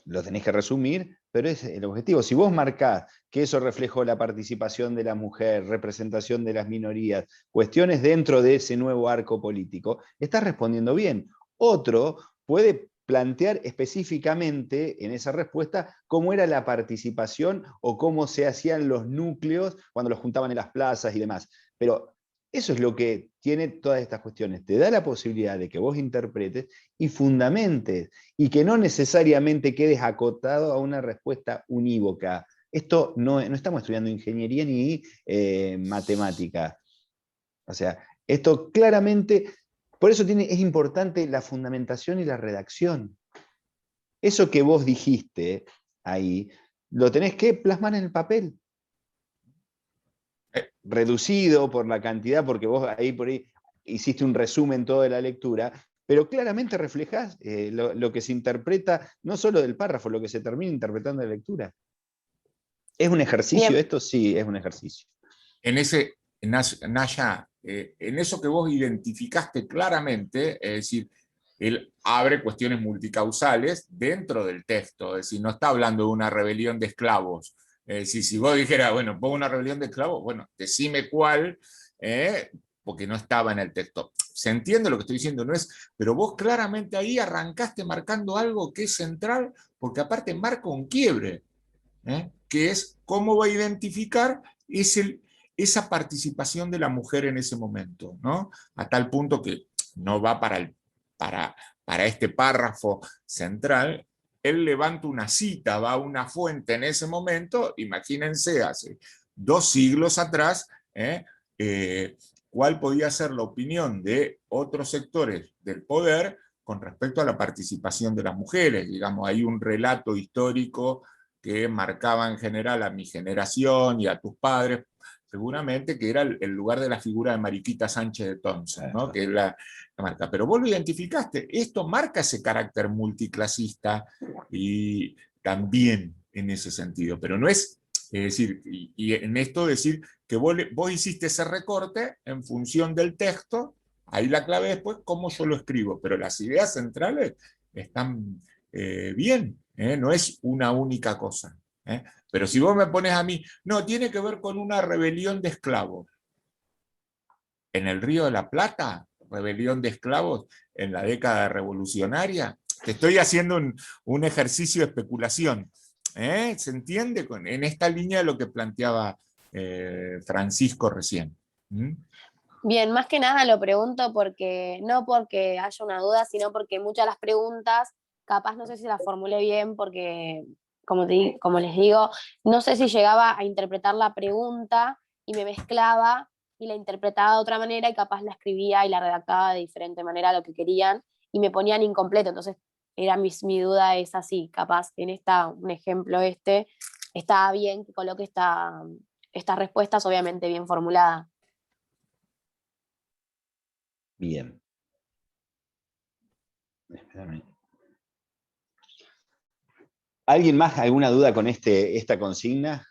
lo tenés que resumir, pero es el objetivo. Si vos marcás que eso reflejó la participación de la mujer, representación de las minorías, cuestiones dentro de ese nuevo arco político, estás respondiendo bien. Otro puede plantear específicamente en esa respuesta cómo era la participación o cómo se hacían los núcleos cuando los juntaban en las plazas y demás. Pero eso es lo que tiene todas estas cuestiones. Te da la posibilidad de que vos interpretes y fundamentes, y que no necesariamente quedes acotado a una respuesta unívoca. Esto no estamos estudiando ingeniería ni matemática. O sea, esto claramente... Por eso es importante la fundamentación y la redacción. Eso que vos dijiste ahí, lo tenés que plasmar en el papel. Reducido por la cantidad, porque vos ahí por ahí hiciste un resumen toda la lectura, pero claramente reflejás lo que se interpreta, no solo del párrafo, lo que se termina interpretando de la lectura. ¿Es un ejercicio Bien. esto? Sí, es un ejercicio. Naya, en eso que vos identificaste claramente, es decir, él abre cuestiones multicausales dentro del texto, es decir, no está hablando de una rebelión de esclavos. Es decir, si vos dijeras, bueno, pongo una rebelión de esclavos, bueno, decime cuál, porque no estaba en el texto. Se entiende lo que estoy diciendo, no es, pero vos claramente ahí arrancaste marcando algo que es central, porque aparte marca un quiebre, que es cómo va a identificar esa participación de la mujer en ese momento, ¿no? A tal punto que no va para para este párrafo central, él levanta una cita, va a una fuente en ese momento, imagínense, hace 2 siglos atrás, cuál podía ser la opinión de otros sectores del poder con respecto a la participación de las mujeres. Digamos, hay un relato histórico que marcaba en general a mi generación y a tus padres, seguramente, que era el lugar de la figura de Mariquita Sánchez de Thompson, ¿no? Que es la marca. Pero vos lo identificaste, esto marca ese carácter multiclasista y también en ese sentido, pero no es decir, y en esto decir que vos hiciste ese recorte en función del texto, ahí la clave después, cómo yo lo escribo, pero las ideas centrales están bien, no es una única cosa. Pero si vos me pones a mí, no, tiene que ver con una rebelión de esclavos. En el Río de la Plata, rebelión de esclavos en la década revolucionaria, te estoy haciendo un ejercicio de especulación. ¿Se entiende? En esta línea de lo que planteaba Francisco recién. Bien, más que nada lo pregunto no porque haya una duda, sino porque muchas de las preguntas, capaz no sé si las formulé bien, porque como les digo, no sé si llegaba a interpretar la pregunta y me mezclaba y la interpretaba de otra manera y capaz la escribía y la redactaba de diferente manera a lo que querían y me ponían incompleto. Entonces mi duda es así, capaz en un ejemplo está bien que coloque estas respuestas obviamente bien formuladas. Bien. Espérame. ¿Alguien más? ¿Alguna duda con esta consigna?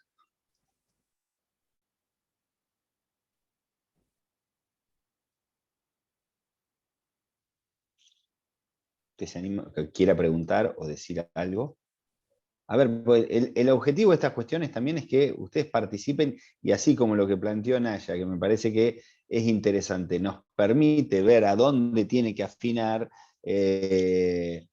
¿Que se anima, que quiera preguntar o decir algo? A ver, pues el objetivo de estas cuestiones también es que ustedes participen y así como lo que planteó Naya, que me parece que es interesante, nos permite ver a dónde tiene que afinar. Es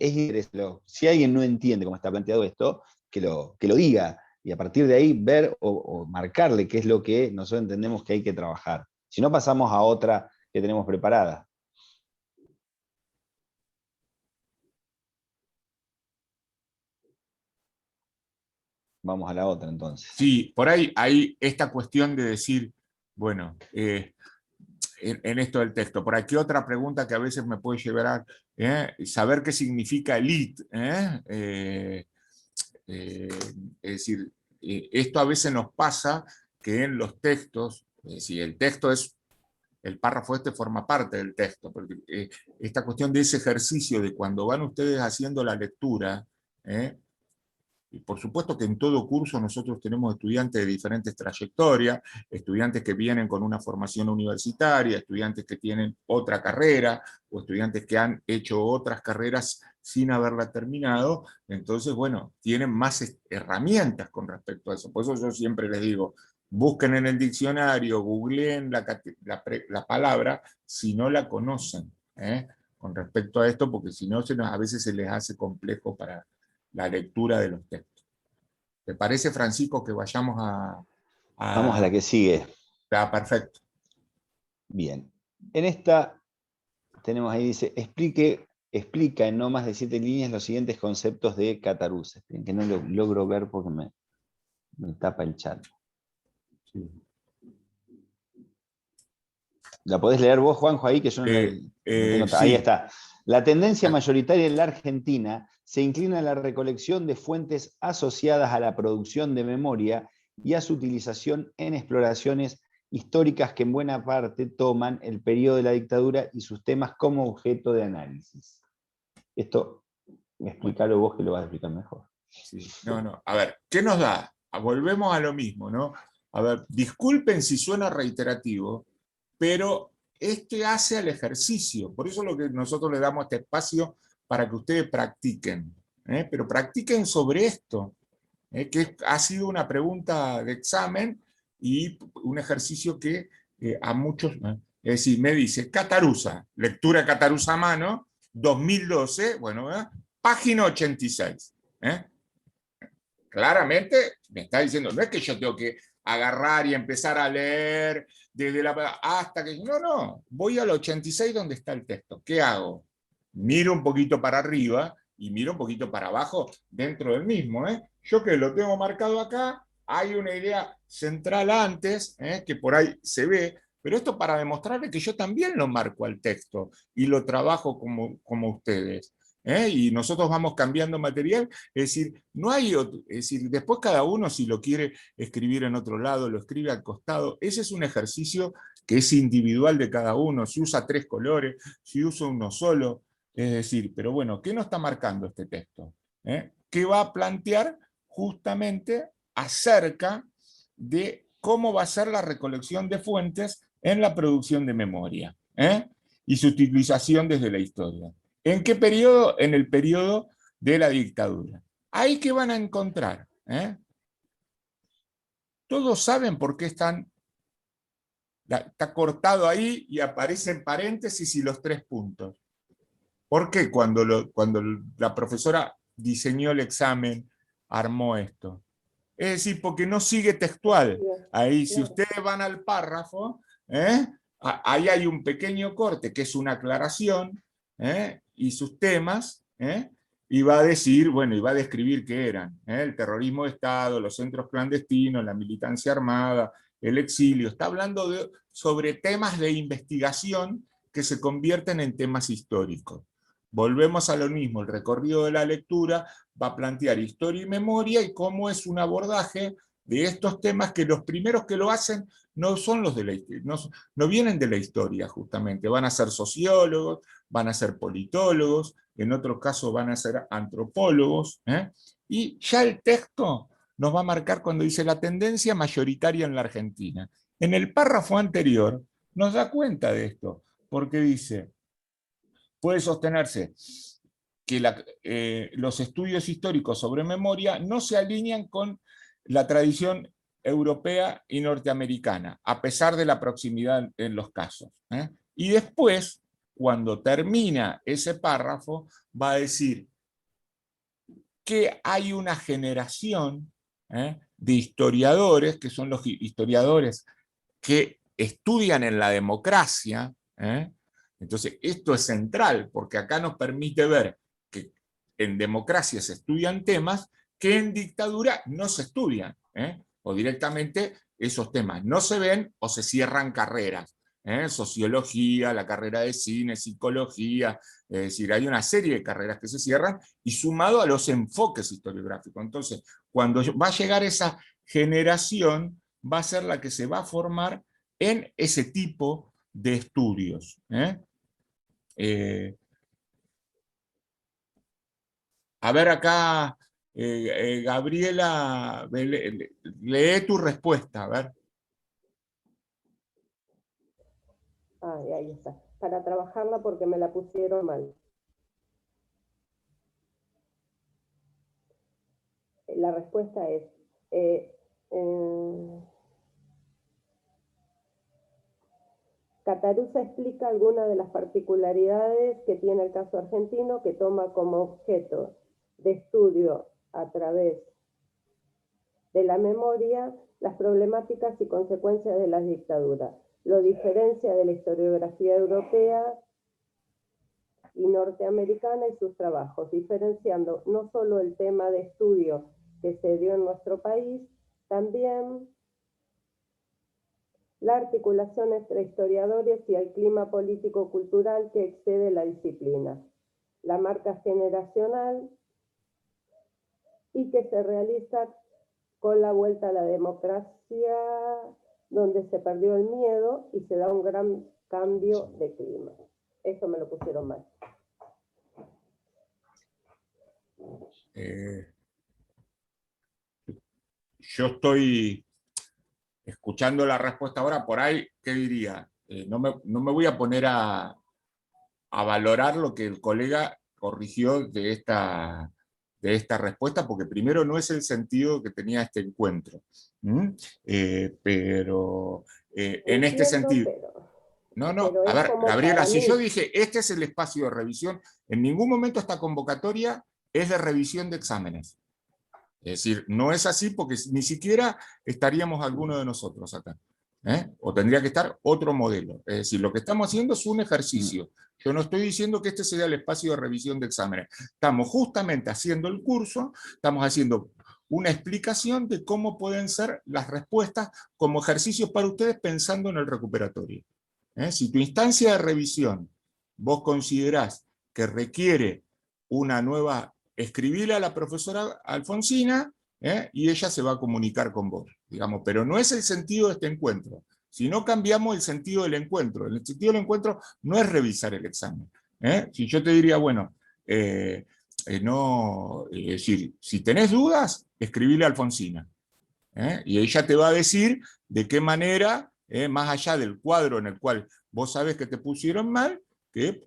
interesante. Si alguien no entiende cómo está planteado esto, que lo diga y a partir de ahí ver o marcarle qué es lo que nosotros entendemos que hay que trabajar. Si no, pasamos a otra que tenemos preparada. Vamos a la otra entonces. Sí, por ahí hay esta cuestión de decir, bueno, en esto del texto, por aquí otra pregunta que a veces me puede llevar a saber qué significa elite. Es decir, esto a veces nos pasa que en los textos, si el texto es, el párrafo este forma parte del texto, porque esta cuestión de ese ejercicio de cuando van ustedes haciendo la lectura, y por supuesto que en todo curso nosotros tenemos estudiantes de diferentes trayectorias, estudiantes que vienen con una formación universitaria, estudiantes que tienen otra carrera, o estudiantes que han hecho otras carreras sin haberla terminado. Entonces, bueno, tienen más herramientas con respecto a eso. Por eso yo siempre les digo, busquen en el diccionario, googleen la palabra si no la conocen, con respecto a esto, porque si no, a veces se les hace complejo para la lectura de los textos. ¿Te parece, Francisco, que vayamos Vamos a la que sigue. Está perfecto. Bien. En esta tenemos ahí, dice, explica en no más de 7 líneas los siguientes conceptos de Cataruzza. Que no lo logro ver porque me tapa el chat. Sí. ¿La podés leer vos, Juanjo, ahí? Que yo no tengo. Sí. Ahí está. La tendencia mayoritaria en la Argentina se inclina a la recolección de fuentes asociadas a la producción de memoria y a su utilización en exploraciones históricas que en buena parte toman el periodo de la dictadura y sus temas como objeto de análisis. Esto, explícalo vos que lo vas a explicar mejor. Sí. No. A ver, ¿qué nos da? Volvemos a lo mismo, ¿no? A ver, disculpen si suena reiterativo, pero hace al ejercicio. Por eso es lo que nosotros le damos este espacio para que ustedes practiquen. Pero practiquen sobre esto, que ha sido una pregunta de examen y un ejercicio que a muchos, es decir, me dice Cataruzza, lectura Cataruzza a mano, 2012, bueno, página 86. Claramente me está diciendo, no es que yo tengo que agarrar y empezar a leer desde la hasta que... No, voy al 86 donde está el texto. ¿Qué hago? Miro un poquito para arriba y miro un poquito para abajo dentro del mismo. Yo que lo tengo marcado acá, hay una idea central antes, que por ahí se ve, pero esto para demostrarle que yo también lo marco al texto y lo trabajo como ustedes. Y nosotros vamos cambiando material, es decir, no hay otro, es decir, después cada uno si lo quiere escribir en otro lado, lo escribe al costado, ese es un ejercicio que es individual de cada uno, si usa 3 colores, si usa uno solo, es decir, pero bueno, ¿qué nos está marcando este texto? ¿Qué va a plantear justamente acerca de cómo va a ser la recolección de fuentes en la producción de memoria y su utilización desde la historia? ¿En qué periodo? En el periodo de la dictadura. ¿Ahí qué van a encontrar? Todos saben por qué está cortado ahí y aparecen paréntesis y los 3 puntos. ¿Por qué cuando la profesora diseñó el examen armó esto? Es decir, porque no sigue textual. Ahí, si ustedes van al párrafo, ahí hay un pequeño corte que es una aclaración, y sus temas, y va a decir, bueno, y va a describir qué eran, el terrorismo de Estado, los centros clandestinos, la militancia armada, el exilio. Está hablando sobre temas de investigación que se convierten en temas históricos. Volvemos a lo mismo, el recorrido de la lectura va a plantear historia y memoria y cómo es un abordaje de estos temas que los primeros que lo hacen no son los de la historia, no vienen de la historia justamente, van a ser sociólogos, van a ser politólogos, en otros casos van a ser antropólogos, y ya el texto nos va a marcar cuando dice la tendencia mayoritaria en la Argentina. En el párrafo anterior nos da cuenta de esto, porque dice, puede sostenerse que los estudios históricos sobre memoria no se alinean con la tradición europea y norteamericana, a pesar de la proximidad en los casos. Y después, cuando termina ese párrafo, va a decir que hay una generación de historiadores, que son los historiadores que estudian en la democracia. Entonces, esto es central, porque acá nos permite ver que en democracia se estudian temas que en dictadura no se estudian, o directamente esos temas no se ven o se cierran carreras. Sociología, la carrera de cine, psicología, es decir, hay una serie de carreras que se cierran y sumado a los enfoques historiográficos. Entonces, cuando va a llegar esa generación, va a ser la que se va a formar en ese tipo de estudios. A ver acá, Gabriela, lee tu respuesta, a ver. Ahí está. Para trabajarla porque me la pusieron mal. La respuesta es... Cataruza explica algunas de las particularidades que tiene el caso argentino, que toma como objeto de estudio a través de la memoria las problemáticas y consecuencias de las dictaduras. Lo diferencia de la historiografía europea y norteamericana y sus trabajos, diferenciando no solo el tema de estudio que se dio en nuestro país, también la articulación entre historiadores y el clima político-cultural que excede la disciplina, la marca generacional y que se realiza con la vuelta a la democracia, donde se perdió el miedo y se da un gran cambio de clima. Eso me lo pusieron mal. Yo estoy escuchando la respuesta ahora, por ahí, ¿qué diría? No me voy a poner a valorar lo que el colega corrigió de esta respuesta, porque primero no es el sentido que tenía este encuentro. Pero en este sentido... No, a ver, Gabriela, si yo dije, este es el espacio de revisión, en ningún momento esta convocatoria es de revisión de exámenes. Es decir, no es así porque ni siquiera estaríamos alguno de nosotros acá. O tendría que estar otro modelo. Es decir, lo que estamos haciendo es un ejercicio. Yo no estoy diciendo que este sea el espacio de revisión de exámenes. Estamos justamente haciendo el curso, estamos haciendo una explicación de cómo pueden ser las respuestas como ejercicios para ustedes pensando en el recuperatorio. Si tu instancia de revisión vos considerás que requiere una nueva, escribirle a la profesora Alfonsina, y ella se va a comunicar con vos, digamos, pero no es el sentido de este encuentro. Si no cambiamos el sentido del encuentro, el sentido del encuentro no es revisar el examen. Si yo te diría, bueno, no, es decir, si tenés dudas, escribile a Alfonsina. Y ella te va a decir de qué manera, más allá del cuadro en el cual vos sabés que te pusieron mal, que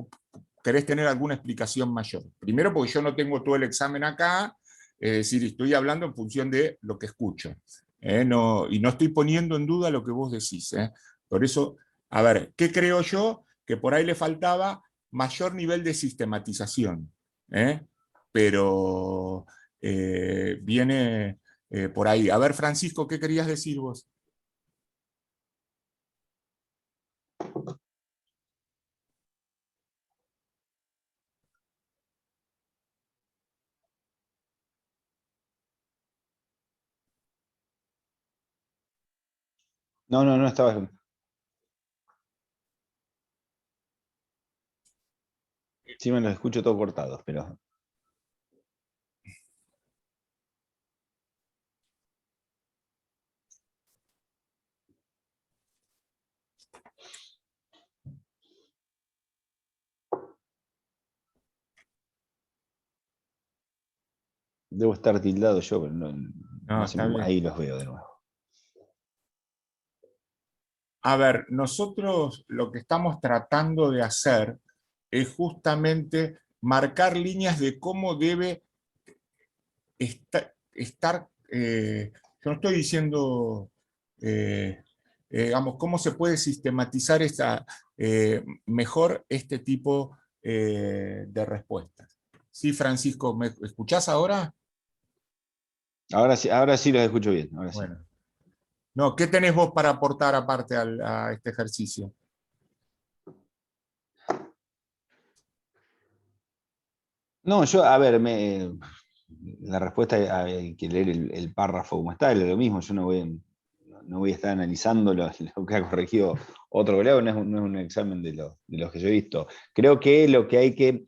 querés tener alguna explicación mayor. Primero porque yo no tengo todo el examen acá, es decir, estoy hablando en función de lo que escucho. Y no estoy poniendo en duda lo que vos decís. Por eso, a ver, ¿qué creo yo? Que por ahí le faltaba mayor nivel de sistematización. Pero viene por ahí. A ver, Francisco, ¿qué querías decir vos? No, estaba... Sí, me los escucho todos cortados, pero... Debo estar tildado yo, pero No, está bien. ahí los veo de nuevo. A ver, nosotros lo que estamos tratando de hacer es justamente marcar líneas de cómo debe estar, yo no estoy diciendo, digamos, cómo se puede sistematizar mejor este tipo de respuestas. Sí, Francisco, ¿me escuchás ahora? Ahora sí los escucho bien. Ahora sí. Bueno. No, ¿qué tenés vos para aportar aparte a este ejercicio? No, yo, a ver, la respuesta hay que leer el párrafo como está, es lo mismo, yo no voy a estar analizando lo que ha corregido otro colega, no es un examen de los que yo he visto. Creo que lo que hay que,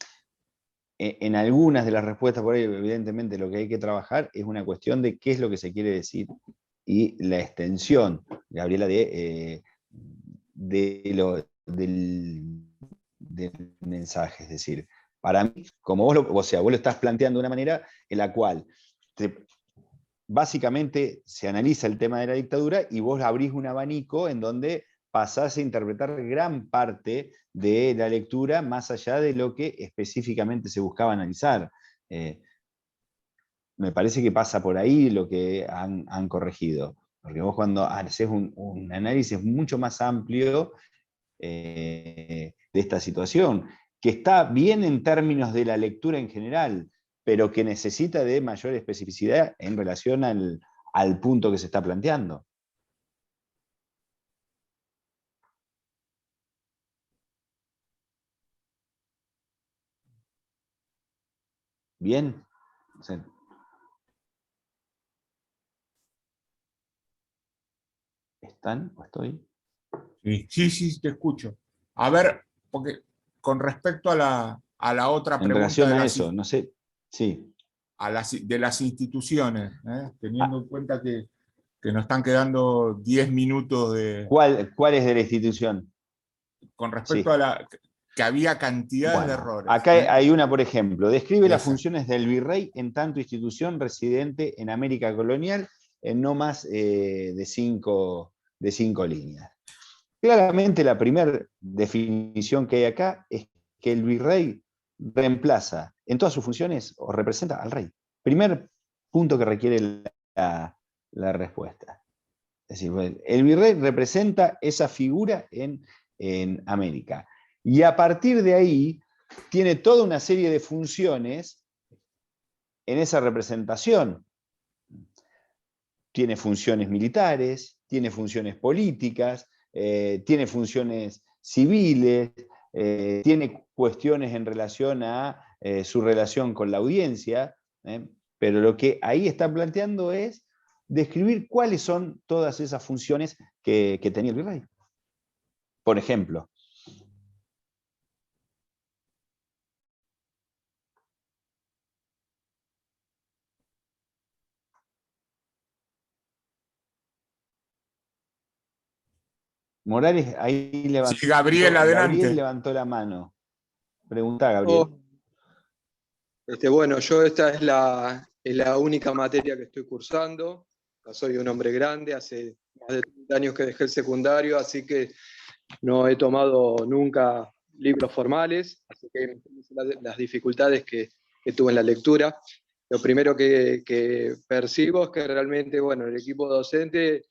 en algunas de las respuestas por ahí, evidentemente lo que hay que trabajar es una cuestión de qué es lo que se quiere decir y la extensión, Gabriela, del mensaje, es decir, para mí, como vos lo estás planteando de una manera en la cual básicamente se analiza el tema de la dictadura y vos abrís un abanico en donde pasás a interpretar gran parte de la lectura más allá de lo que específicamente se buscaba analizar. Me parece que pasa por ahí lo que han corregido. Porque vos cuando haces un análisis mucho más amplio de esta situación, que está bien en términos de la lectura en general, pero que necesita de mayor especificidad en relación al punto que se está planteando. Bien. Sí. ¿Están o estoy? Sí, te escucho. A ver, porque con respecto a la otra En pregunta relación a eso, no sé. Sí. de las instituciones, teniendo en cuenta que nos están quedando 10 minutos ¿Cuál es de la institución? con respecto Sí. a que había cantidades de Bueno, errores. acá hay una, por ejemplo, describe las Esa. funciones del virrey en tanto institución residente en América colonial en no más de 5 líneas. Claramente la primera definición que hay acá es que el virrey reemplaza en todas sus funciones o representa al rey. Primer punto que requiere la respuesta. Es decir, el virrey representa esa figura en América. Y a partir de ahí tiene toda una serie de funciones en esa representación. tiene funciones militares, tiene funciones políticas, tiene funciones civiles, tiene cuestiones en relación a su relación con la audiencia, pero lo que ahí está planteando es describir cuáles son todas esas funciones que tenía el virrey. Por ejemplo, Morales ahí levantó, Sí, Gabriel, adelante. Gabriel levantó la mano. Pregunta, Gabriel. Bueno, yo esta es la única materia que estoy cursando. No soy un hombre grande, hace más de 30 años que dejé el secundario, así que no he tomado nunca libros formales, así que las dificultades que tuve en la lectura. Lo primero que percibo es que realmente, bueno, el equipo docente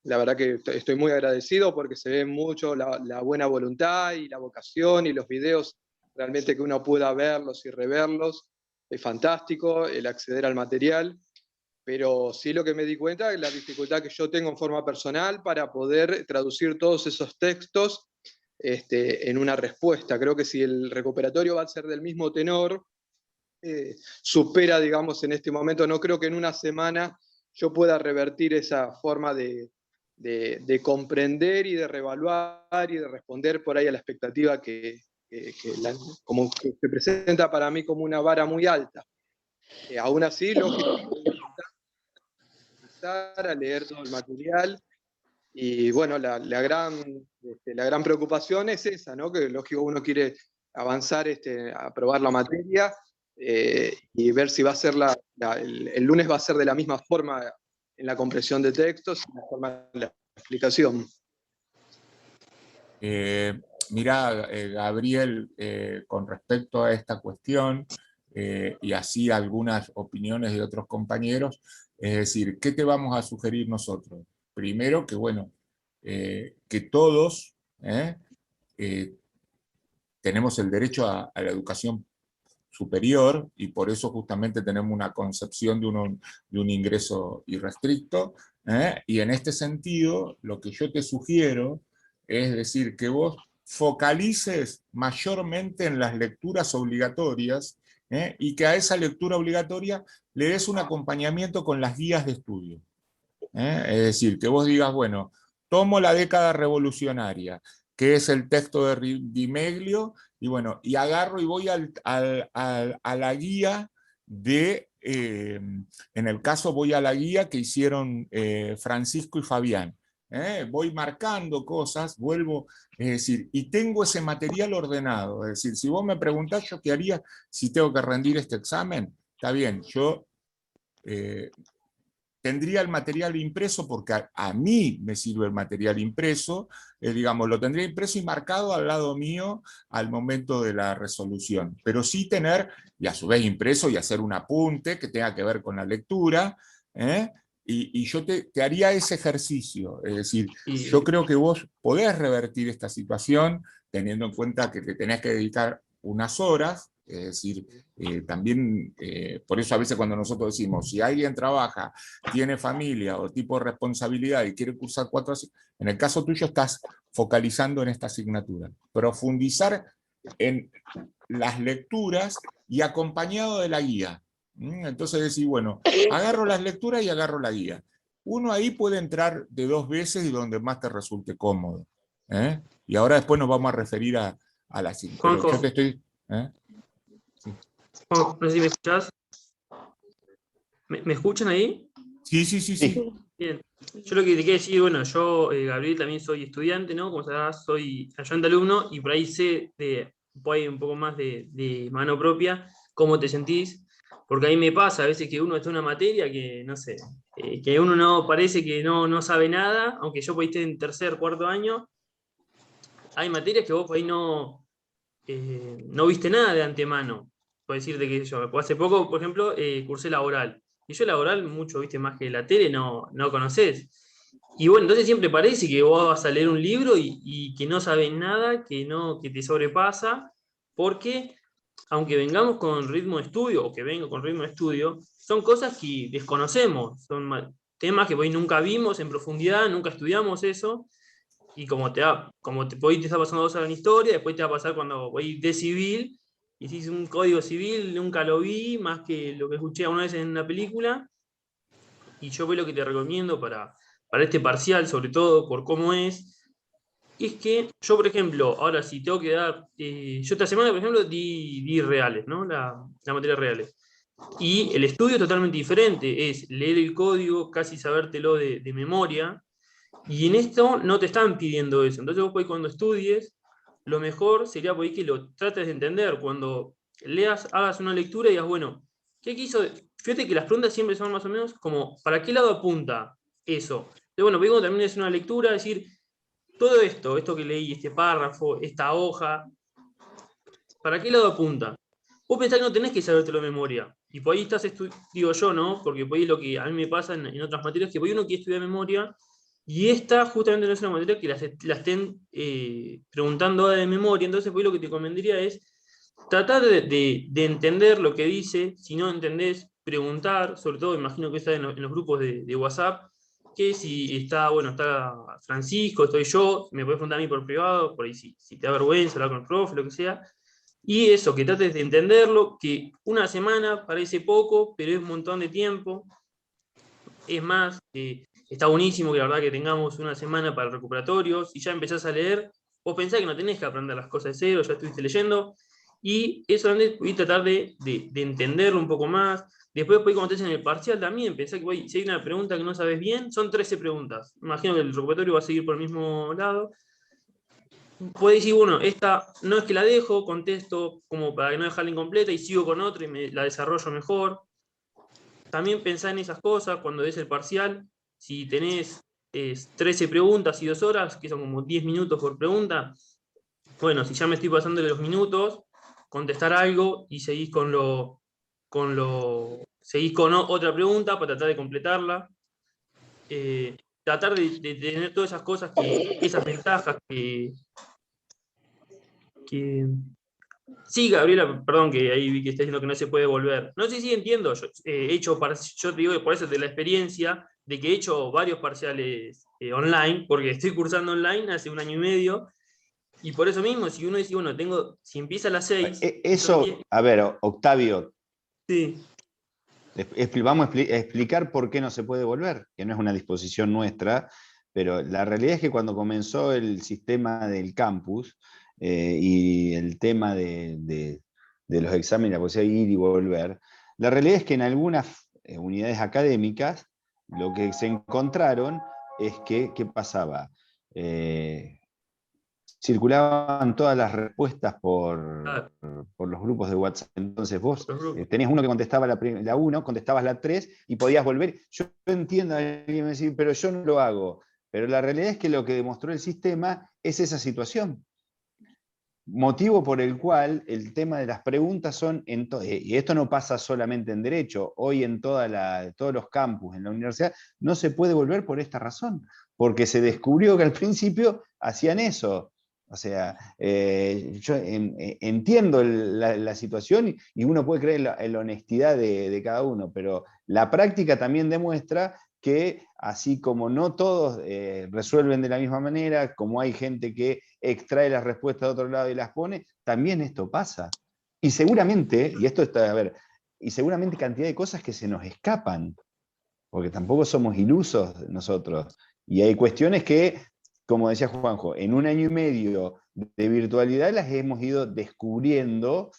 la verdad que estoy muy agradecido porque se ve mucho la buena voluntad y la vocación y los videos realmente que uno pueda verlos y reverlos. Es fantástico el acceder al material, pero sí lo que me di cuenta es la dificultad que yo tengo en forma personal para poder traducir todos esos textos en una respuesta. Creo que si el recuperatorio va a ser del mismo tenor, supera, digamos, en este momento, no creo que en una semana yo pueda revertir esa forma de comprender y de reevaluar y de responder por ahí a la expectativa que se presenta para mí como una vara muy alta. Aún así, lógico, empezar a leer todo el material y bueno, la gran preocupación es esa, ¿no? Que lógico uno quiere avanzar a aprobar la materia y ver si va a ser el lunes va a ser de la misma forma en la comprensión de textos y la forma de la explicación. Mirá, Gabriel, con respecto a esta cuestión, y así algunas opiniones de otros compañeros, es decir, ¿qué te vamos a sugerir nosotros? Primero, que bueno, que todos tenemos el derecho a la educación superior, y por eso justamente tenemos una concepción de un ingreso irrestricto, y en este sentido, lo que yo te sugiero es decir, que vos focalices mayormente en las lecturas obligatorias, y que a esa lectura obligatoria le des un acompañamiento con las guías de estudio. Es decir, que vos digas, bueno, tomo la década revolucionaria, que es el texto de Di Meglio, y bueno, y agarro y voy a la guía de, en el caso voy a la guía que hicieron Francisco y Fabián. Voy marcando cosas, vuelvo, es decir, y tengo ese material ordenado. Es decir, si vos me preguntás, ¿yo qué haría si tengo que rendir este examen? Está bien, yo tendría el material impreso porque a mí me sirve el material impreso, digamos, lo tendría impreso y marcado al lado mío al momento de la resolución, pero sí tener, y a su vez impreso y hacer un apunte que tenga que ver con la lectura, y yo te haría ese ejercicio, es decir, yo creo que vos podés revertir esta situación teniendo en cuenta que te tenés que dedicar unas horas. Es decir, también, por eso a veces cuando nosotros decimos, si alguien trabaja, tiene familia o tipo de responsabilidad y quiere cursar 4, en el caso tuyo estás focalizando en esta asignatura. Profundizar en las lecturas y acompañado de la guía. Entonces decir, bueno, agarro las lecturas y agarro la guía. Uno ahí puede entrar de 2 veces y donde más te resulte cómodo. Y ahora después nos vamos a referir a la asignatura. Yo te estoy... Oh, no sé si me escuchás. ¿Me escuchan ahí? Sí. Bien. Yo lo que te quiero decir, bueno, yo, Gabriel, también soy estudiante, ¿no? Como sabrás, soy ayudante alumno y por ahí sé un poco más de mano propia cómo te sentís, porque a mí me pasa a veces que uno está en una materia que, no sé, que uno no parece que no sabe nada, aunque yo por ahí esté en 3er, 4.º año, hay materias que vos por ahí no viste nada de antemano. Puedo decirte que yo, hace poco, por ejemplo, cursé laboral. Y yo laboral mucho, viste, más que la tele, no conocés. Y bueno, entonces siempre parece que vos vas a leer un libro y que no sabes nada, que te sobrepasa, porque aunque vengamos con ritmo de estudio, o que vengo con ritmo de estudio, son cosas que desconocemos, son temas que hoy nunca vimos en profundidad, nunca estudiamos eso, y como hoy te está pasando a vos ahora en historia, después te va a pasar cuando voy de civil, y si es un código civil, nunca lo vi, más que lo que escuché una vez en una película, y yo voy lo que te recomiendo para este parcial, sobre todo por cómo es que yo, por ejemplo, ahora si tengo que dar, yo esta semana, por ejemplo, di reales, ¿no? La materia reales. Y el estudio es totalmente diferente, es leer el código, casi sabértelo de memoria, y en esto no te están pidiendo eso. Entonces vos cuando estudies, lo mejor sería que lo trates de entender. Cuando leas, hagas una lectura y digas, bueno, ¿qué quiso? Fíjate que las preguntas siempre son más o menos como, ¿para qué lado apunta eso? Entonces, bueno, cuando termines una lectura, decir, todo esto que leí, este párrafo, esta hoja, ¿para qué lado apunta? Vos pensás que no tenés que sabértelo de memoria. Y por ahí estás, digo yo, ¿no? Porque por ahí lo que a mí me pasa en otras materias, que por ahí uno quiere estudiar memoria, y esta justamente no es una materia que la estén preguntando de memoria. Entonces por ahí lo que te convendría es tratar de entender lo que dice. Si no entendés, preguntar, sobre todo imagino que está en los grupos de WhatsApp, que si está Francisco, estoy yo, me podés preguntar a mí por privado, por ahí si te da vergüenza hablar con el profe, lo que sea. Y eso, que trates de entenderlo, que una semana parece poco, pero es un montón de tiempo. Es más, está buenísimo que la verdad que tengamos una semana para recuperatorios, y ya empezás a leer, vos pensás que no tenés que aprender las cosas de cero, ya estuviste leyendo, y eso voy a tratar de entenderlo un poco más. Después cuando estés en el parcial también, pensá que si hay una pregunta que no sabes bien, son 13 preguntas. Imagino que el recuperatorio va a seguir por el mismo lado. Puedes decir, bueno, esta no es que la dejo, contesto como para no dejarla incompleta y sigo con otra y la desarrollo mejor. También pensá en esas cosas cuando des el parcial. Si tenés 13 preguntas y 2 horas, que son como 10 minutos por pregunta, bueno, si ya me estoy pasando de los minutos, contestar algo y seguís seguís con otra pregunta para tratar de completarla. Tratar de tener todas esas cosas, esas ventajas que sí, Gabriela, perdón que ahí vi que está diciendo que no se puede volver. No sé si entiendo, yo te digo por eso de la experiencia, de que he hecho varios parciales online, porque estoy cursando online hace 1 año y medio, y por eso mismo, si uno dice, bueno, si empieza a las 6... Eso, a ver, Octavio, sí. Vamos a explicar por qué no se puede volver, que no es una disposición nuestra, pero la realidad es que cuando comenzó el sistema del campus y el tema de los exámenes, la posibilidad de ir y volver, la realidad es que en algunas unidades académicas lo que se encontraron es que, ¿qué pasaba? Circulaban todas las respuestas por los grupos de WhatsApp. Entonces vos tenías uno que contestaba la 1, contestabas la 3 y podías volver. Yo entiendo a alguien decir, pero yo no lo hago. Pero la realidad es que lo que demostró el sistema es esa situación. Motivo por el cual el tema de las preguntas son, y esto no pasa solamente en Derecho, hoy en todos los campus, en la universidad, no se puede volver por esta razón, porque se descubrió que al principio hacían eso. O sea, yo entiendo la situación y uno puede creer en la honestidad de cada uno, pero la práctica también demuestra que así como no todos resuelven de la misma manera, como hay gente que extrae las respuestas de otro lado y las pone, también esto pasa. Y seguramente, y seguramente cantidad de cosas que se nos escapan, porque tampoco somos ilusos nosotros. Y hay cuestiones que, como decía Juanjo, en 1 año y medio de virtualidad las hemos ido descubriendo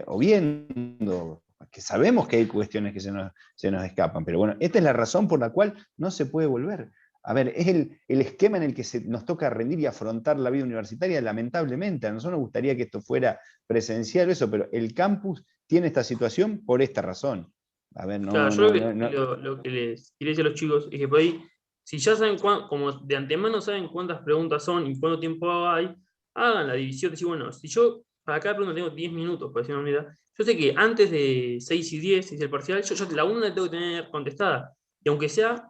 o viendo, que sabemos que hay cuestiones que se nos escapan, pero bueno, esta es la razón por la cual no se puede volver. A ver, es el esquema en el que nos toca rendir y afrontar la vida universitaria, lamentablemente. A nosotros nos gustaría que esto fuera presencial o eso, pero el campus tiene esta situación por esta razón. A ver, Claro, yo lo que les quería decir a los chicos es que por ahí, si ya saben como de antemano saben cuántas preguntas son y cuánto tiempo hay, hagan la división. Decir, bueno, si yo para cada pregunta tengo 10 minutos, por decirlo de una manera, yo sé que antes de 6 y 10, si es el parcial, yo la una la tengo que tener contestada. Y aunque sea,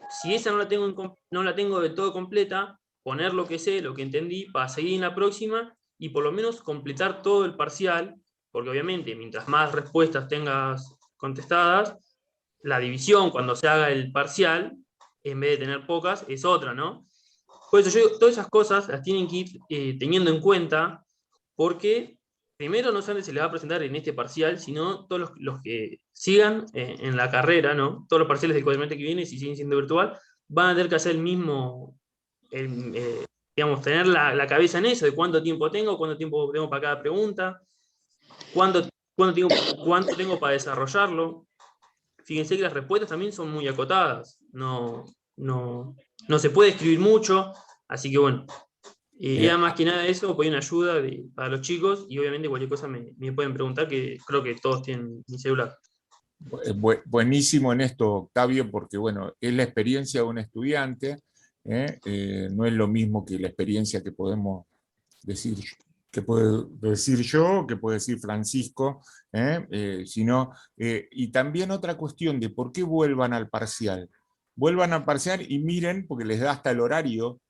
si esa no la tengo del todo completa, poner lo que sé, lo que entendí, para seguir en la próxima y por lo menos completar todo el parcial, porque obviamente mientras más respuestas tengas contestadas, la división cuando se haga el parcial, en vez de tener pocas, es otra, ¿no? Por eso yo digo, todas esas cosas las tienen que ir teniendo en cuenta, porque primero no solamente se les va a presentar en este parcial, sino todos los que sigan en la carrera, ¿no? Todos los parciales del cuatrimestre que viene, si siguen siendo virtual, van a tener que hacer el mismo, digamos, tener la cabeza en eso, de cuánto tiempo tengo para cada pregunta, cuánto tengo para desarrollarlo. Fíjense que las respuestas también son muy acotadas, no se puede escribir mucho, así que bueno, era más que nada eso, voy una ayuda para los chicos, y obviamente cualquier cosa me pueden preguntar, que creo que todos tienen mi celular. Buenísimo en esto, Octavio, porque bueno, es la experiencia de un estudiante, no es lo mismo que la experiencia que podemos decir, que puedo decir yo, que puede decir Francisco, sino, y también otra cuestión de por qué vuelvan al parcial. Vuelvan al parcial y miren, porque les da hasta el horario,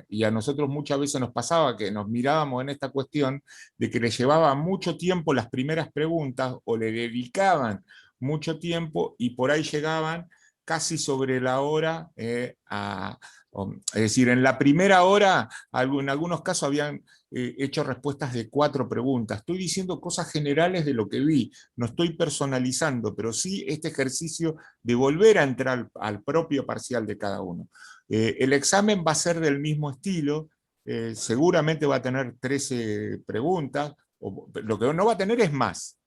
y a nosotros muchas veces nos pasaba que nos mirábamos en esta cuestión de que les llevaba mucho tiempo las primeras preguntas, o le dedicaban mucho tiempo, y por ahí llegaban casi sobre la hora es decir, en la primera hora, en algunos casos habían hecho respuestas de 4 preguntas. Estoy diciendo cosas generales de lo que vi, no estoy personalizando, pero sí este ejercicio de volver a entrar al propio parcial de cada uno. El examen va a ser del mismo estilo, seguramente va a tener 13 preguntas, lo que no va a tener es más,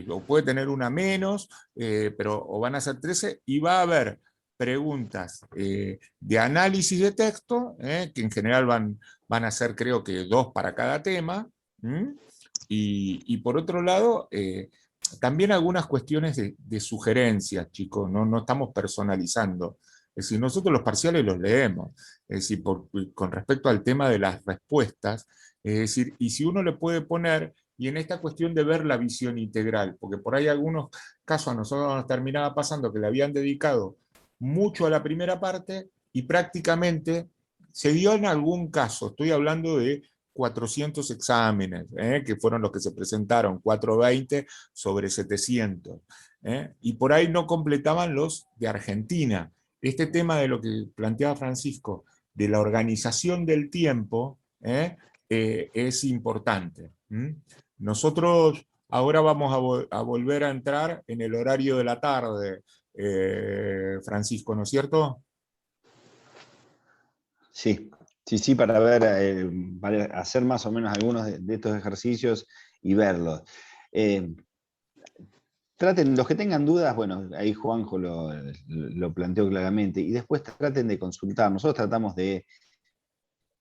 o puede tener una menos, pero o van a ser 13, y va a haber preguntas de análisis de texto, que en general van a ser, creo que 2 para cada tema, y por otro lado, también algunas cuestiones de sugerencias, chicos, no estamos personalizando. Es decir, nosotros los parciales los leemos, es decir, con respecto al tema de las respuestas, es decir, y si uno le puede poner, y en esta cuestión de ver la visión integral, porque por ahí algunos casos a nosotros nos terminaba pasando que le habían dedicado mucho a la primera parte y prácticamente se dio en algún caso, estoy hablando de 400 exámenes, que fueron los que se presentaron, 420 sobre 700, y por ahí no completaban los de Argentina. Este tema de lo que planteaba Francisco, de la organización del tiempo, es importante. Nosotros ahora vamos a volver a entrar en el horario de la tarde, Francisco, ¿no es cierto? Sí, sí, para ver, para hacer más o menos algunos de estos ejercicios y verlos. Traten, los que tengan dudas, bueno, ahí Juanjo lo planteó claramente, y después traten de consultar. Nosotros tratamos de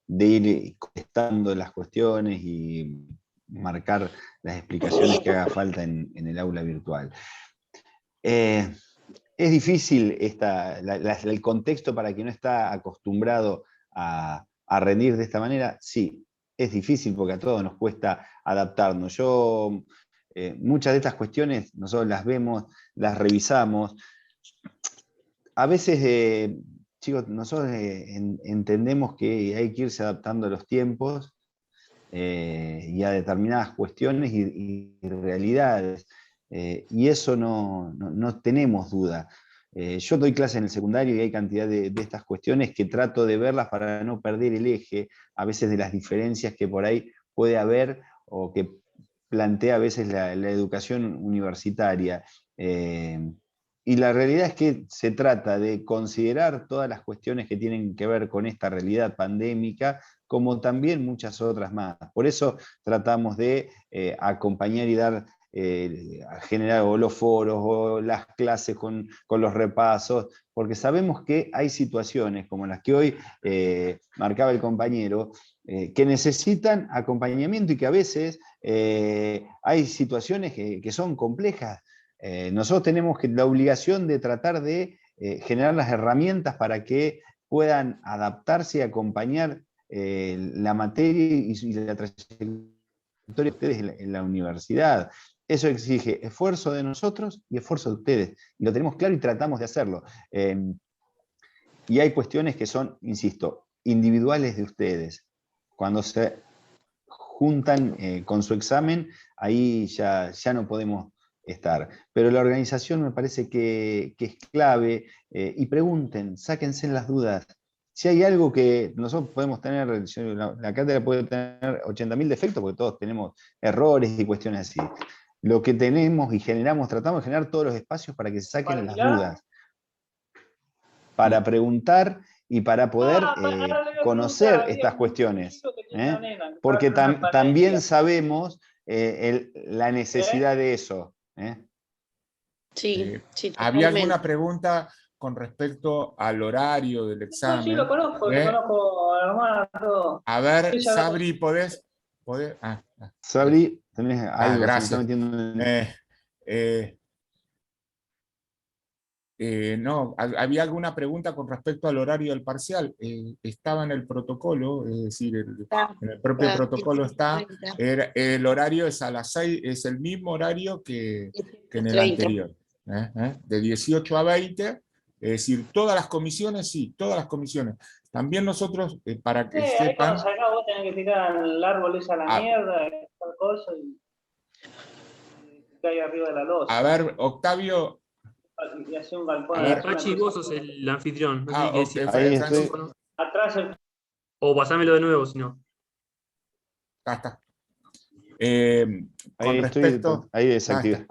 ir contestando las cuestiones y marcar las explicaciones que haga falta en el aula virtual. Es difícil el contexto para quien no está acostumbrado a rendir de esta manera. Sí, es difícil porque a todos nos cuesta adaptarnos. Muchas de estas cuestiones nosotros las vemos, las revisamos. A veces, chicos, nosotros entendemos que hay que irse adaptando a los tiempos y a determinadas cuestiones y realidades. Y eso no tenemos duda. Yo doy clase en el secundario y hay cantidad de estas cuestiones que trato de verlas para no perder el eje, a veces de las diferencias que por ahí puede haber o que plantea a veces la educación universitaria. Y la realidad es que se trata de considerar todas las cuestiones que tienen que ver con esta realidad pandémica, como también muchas otras más. Por eso tratamos de acompañar y dar, generar o los foros o las clases con los repasos, porque sabemos que hay situaciones como las que hoy marcaba el compañero, que necesitan acompañamiento y que a veces hay situaciones que son complejas. Nosotros tenemos la obligación de tratar de generar las herramientas para que puedan adaptarse y acompañar la materia y la trayectoria de ustedes en la universidad. Eso exige esfuerzo de nosotros y esfuerzo de ustedes. Y lo tenemos claro y tratamos de hacerlo. Y hay cuestiones que son, insisto, individuales de ustedes. Cuando se juntan con su examen, ahí ya no podemos estar. Pero la organización me parece que es clave, y pregunten, sáquense las dudas. Si hay algo que nosotros podemos tener, la cátedra puede tener 80.000 defectos, porque todos tenemos errores y cuestiones así. Lo que tenemos y generamos, tratamos de generar todos los espacios para que se saquen las dudas, para preguntar y para poder conocer estas cuestiones. Porque también sabemos la necesidad de eso. Sí, sí, ¿Había totalmente. alguna pregunta con respecto al horario del examen? Sí, lo conozco a Armando. A ver, Sí, ya lo- Sabri, ¿podés? Sabri, tenés algo, se me está gracias. metiendo No, había alguna pregunta con respecto al horario del parcial. Estaba en el protocolo, es decir, en el propio protocolo está, el horario es a las 6, es el mismo horario que en el anterior, de 18 a 20, es decir, todas las comisiones, sí, todas las comisiones. También nosotros, para que ahí sepan... cuando sacás vos tenés que tirar el árbol esa a la mierda, tal cosa, y cae arriba de la losa. A ver, Octavio... Y hace un galpón. Pachi, vos sos el anfitrión. No sé qué decir. Ahí estoy. Atrás el... O pasámelo de nuevo, si no. Está. Ahí respecto, ahí desactivé.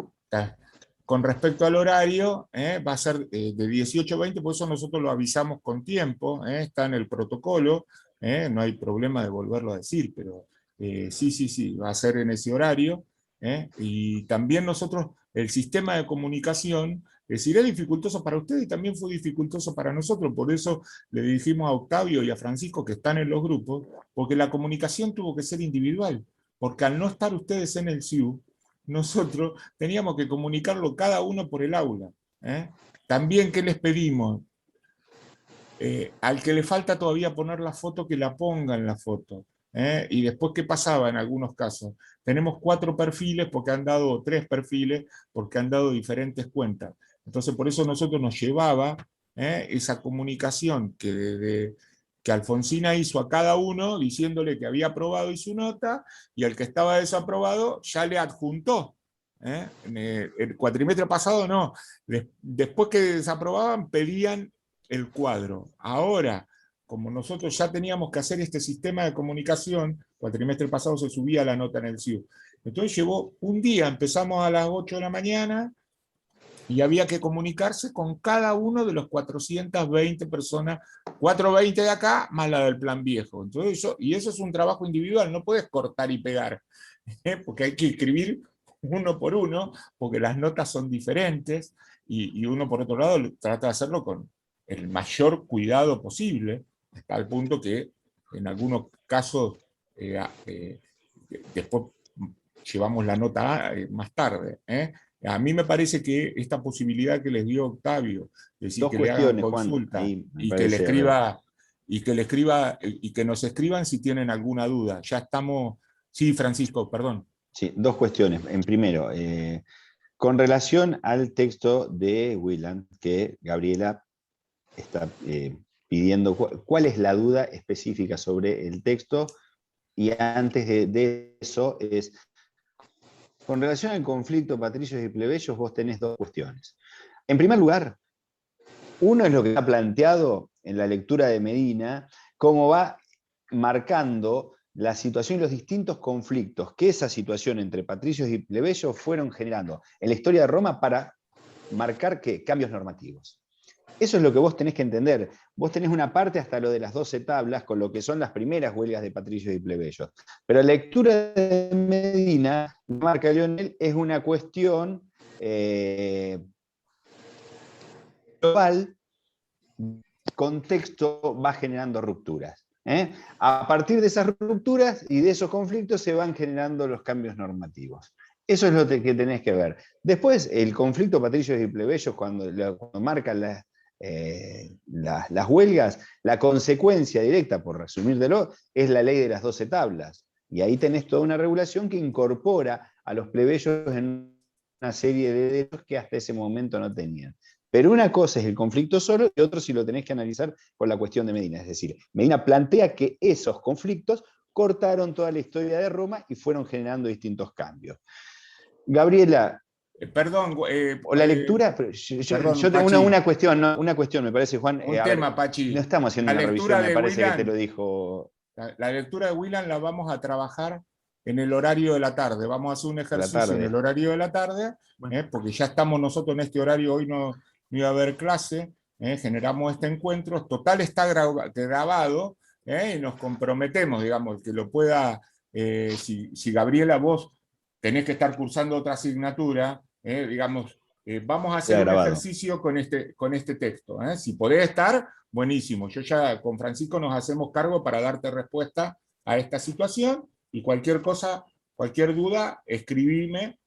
Con respecto al horario, va a ser de 18 a 20, por eso nosotros lo avisamos con tiempo, está en el protocolo, no hay problema de volverlo a decir, pero sí, va a ser en ese horario. Y también nosotros, el sistema de comunicación, es decir, es dificultoso para ustedes y también fue dificultoso para nosotros, por eso le dijimos a Octavio y a Francisco que están en los grupos, porque la comunicación tuvo que ser individual, porque al no estar ustedes en el CIU, nosotros teníamos que comunicarlo cada uno por el aula. También, ¿qué les pedimos? Al que le falta todavía poner la foto, que la ponga en la foto. Y después, ¿qué pasaba en algunos casos? Tenemos 4 perfiles porque han dado 3 perfiles, porque han dado diferentes cuentas. Entonces, por eso nosotros nos llevaba esa comunicación que Alfonsina hizo a cada uno, diciéndole que había aprobado y su nota, y al que estaba desaprobado ya le adjuntó. El cuatrimestre pasado no. Después que desaprobaban, pedían el cuadro. Ahora, como nosotros ya teníamos que hacer este sistema de comunicación, cuatrimestre pasado se subía la nota en el CIU. Entonces llevó un día, empezamos a las 8 de la mañana, y había que comunicarse con cada uno de los 420 personas, 420 de acá, más la del plan viejo. Entonces eso es un trabajo individual, no puedes cortar y pegar, porque hay que escribir uno por uno, porque las notas son diferentes, y uno por otro lado trata de hacerlo con el mayor cuidado posible, hasta el punto que en algunos casos después llevamos la nota más tarde. A mí me parece que esta posibilidad que les dio Octavio, es decir, que le hagan consulta, Juan, y que le escriba, y que nos escriban si tienen alguna duda. Ya estamos... Sí, Francisco, perdón. Sí, 2 cuestiones. En primero, con relación al texto de Wieland, que Gabriela está pidiendo, ¿cuál es la duda específica sobre el texto? Y antes de eso es, con relación al conflicto patricios y plebeyos, vos tenés 2 cuestiones. En primer lugar, uno es lo que está planteado en la lectura de Medina, cómo va marcando la situación y los distintos conflictos que esa situación entre patricios y plebeyos fueron generando en la historia de Roma para marcar ¿qué? Cambios normativos. Eso es lo que vos tenés que entender. Vos tenés una parte hasta lo de las 12 tablas, con lo que son las primeras huelgas de patricios y plebeyos. Pero la lectura de Medina, marca Lionel, es una cuestión global, contexto va generando rupturas. A partir de esas rupturas y de esos conflictos se van generando los cambios normativos. Eso es lo que tenés que ver. Después, el conflicto patricios y plebeyos, cuando marcan las huelgas, la consecuencia directa, por resumírtelo, es la ley de las 12 tablas. Y ahí tenés toda una regulación que incorpora a los plebeyos en una serie de derechos que hasta ese momento no tenían. Pero una cosa es el conflicto solo y otro si lo tenés que analizar con la cuestión de Medina. Es decir, Medina plantea que esos conflictos cortaron toda la historia de Roma y fueron generando distintos cambios. Gabriela, Perdón. O la lectura, pero perdón, yo tengo Pachi. una cuestión, ¿no? Una cuestión, me parece, Juan. Un tema, Pachi. No estamos haciendo La una lectura revisión, me de parece que te Wieland, lo dijo la lectura de Wieland la vamos a trabajar en el horario de la tarde. Vamos a hacer un ejercicio en el horario de la tarde, porque ya estamos nosotros en este horario, hoy no iba a haber clase, generamos este encuentro, total está grabado, y nos comprometemos, digamos, que lo pueda, si Gabriela, vos tenés que estar cursando otra asignatura, digamos, vamos a hacer un ejercicio con este texto. Si podés estar, buenísimo. Yo ya con Francisco nos hacemos cargo para darte respuesta a esta situación, y cualquier cosa, cualquier duda, escribime,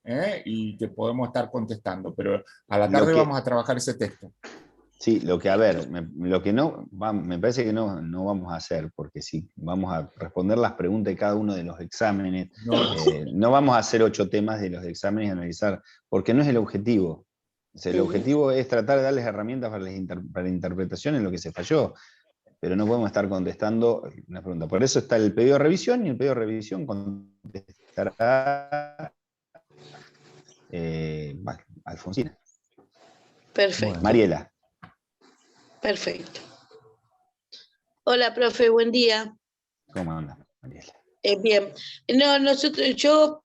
y te podemos estar contestando. Pero a la tarde vamos a trabajar ese texto. Sí, a ver, lo que no, me parece que no vamos a hacer, porque sí, vamos a responder las preguntas de cada uno de los exámenes. No vamos a hacer 8 temas de los exámenes y analizar, porque no es el objetivo. O sea, el objetivo es tratar de darles herramientas para la interpretación en lo que se falló, pero no podemos estar contestando una pregunta. Por eso está el pedido de revisión, y el pedido de revisión contestará Alfonsina. Perfecto. Bueno, Mariela. Perfecto. Hola, profe, buen día. ¿Cómo anda, Mariela? Bien. No, yo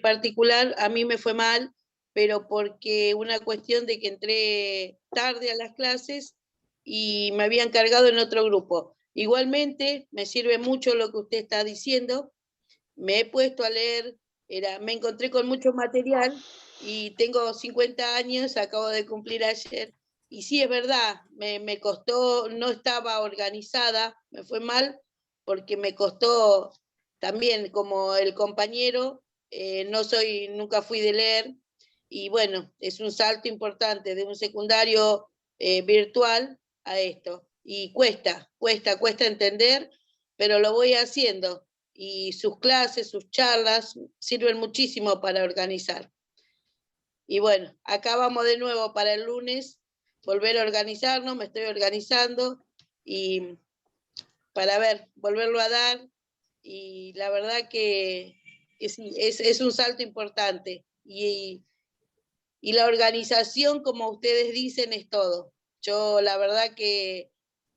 particular, a mí me fue mal, pero porque una cuestión de que entré tarde a las clases y me habían cargado en otro grupo. Igualmente, me sirve mucho lo que usted está diciendo. Me he puesto a leer, me encontré con mucho material y tengo 50 años, acabo de cumplir ayer. Y sí, es verdad, me costó, no estaba organizada, me fue mal, porque me costó también, como el compañero, nunca fui de leer, y bueno, es un salto importante de un secundario virtual a esto. Y cuesta entender, pero lo voy haciendo. Y sus clases, sus charlas, sirven muchísimo para organizar. Y bueno, acá vamos de nuevo para el lunes, volver a organizarnos, me estoy organizando, y para volverlo a dar, y la verdad que sí, es un salto importante, y la organización, como ustedes dicen, es todo. Yo la verdad que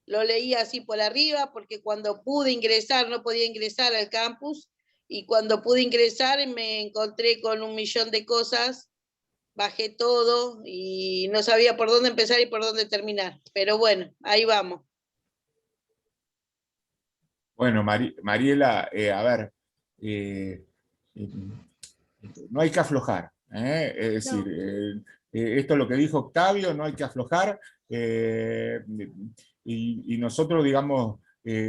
lo leí así por arriba, porque cuando pude ingresar, no podía ingresar al campus, y cuando pude ingresar me encontré con 1.000.000 de cosas. Bajé todo y no sabía por dónde empezar y por dónde terminar. Pero bueno, ahí vamos. Bueno, Mariela, a ver, no hay que aflojar. Es decir, esto es lo que dijo Octavio, no hay que aflojar. Y nosotros, digamos,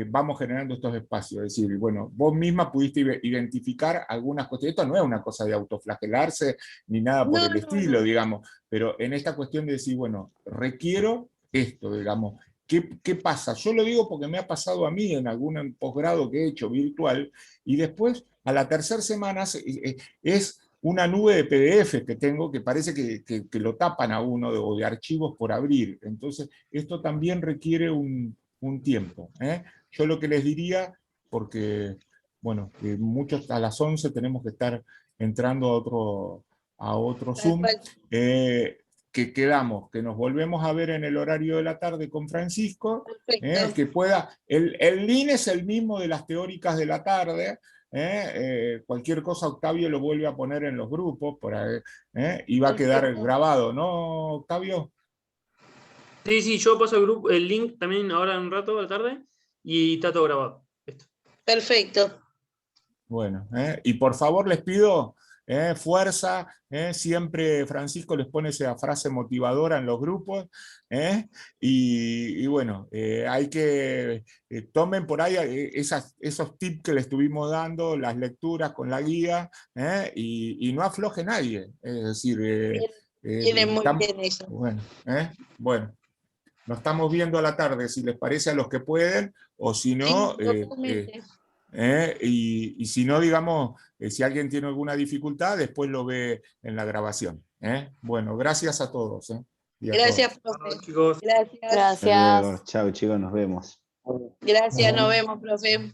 vamos generando estos espacios. Es decir, bueno, vos misma pudiste identificar algunas cuestiones. Esto no es una cosa de autoflagelarse ni nada por el estilo, digamos, pero en esta cuestión de decir, bueno, requiero esto, digamos. ¿Qué pasa? Yo lo digo porque me ha pasado a mí en algún posgrado que he hecho virtual, y después, a la tercera semana, es una nube de PDF que tengo, que parece que lo tapan a uno, o de archivos por abrir. Entonces, esto también requiere un tiempo. Yo lo que les diría, porque, bueno, muchos a las 11 tenemos que estar entrando a otro Zoom, que quedamos, que nos volvemos a ver en el horario de la tarde con Francisco, que pueda, el link es el mismo de las teóricas de la tarde, cualquier cosa Octavio lo vuelve a poner en los grupos, por ahí, y va a quedar grabado, ¿no, Octavio? Sí, yo paso el link también ahora en un rato a la tarde, y está todo grabado. Esto. Perfecto. Bueno, y por favor les pido fuerza, siempre Francisco les pone esa frase motivadora en los grupos, y bueno, hay que tomen por ahí esos tips que les estuvimos dando, las lecturas con la guía, y no afloje nadie, es decir, Viene muy bien eso. Bueno, nos estamos viendo a la tarde, si les parece, a los que pueden, o si no, y si no, digamos, si alguien tiene alguna dificultad, después lo ve en la grabación. Bueno, gracias a todos. Gracias, profe. Chicos. Gracias. Gracias. Chao, chicos, nos vemos. Gracias, nos vemos, profe.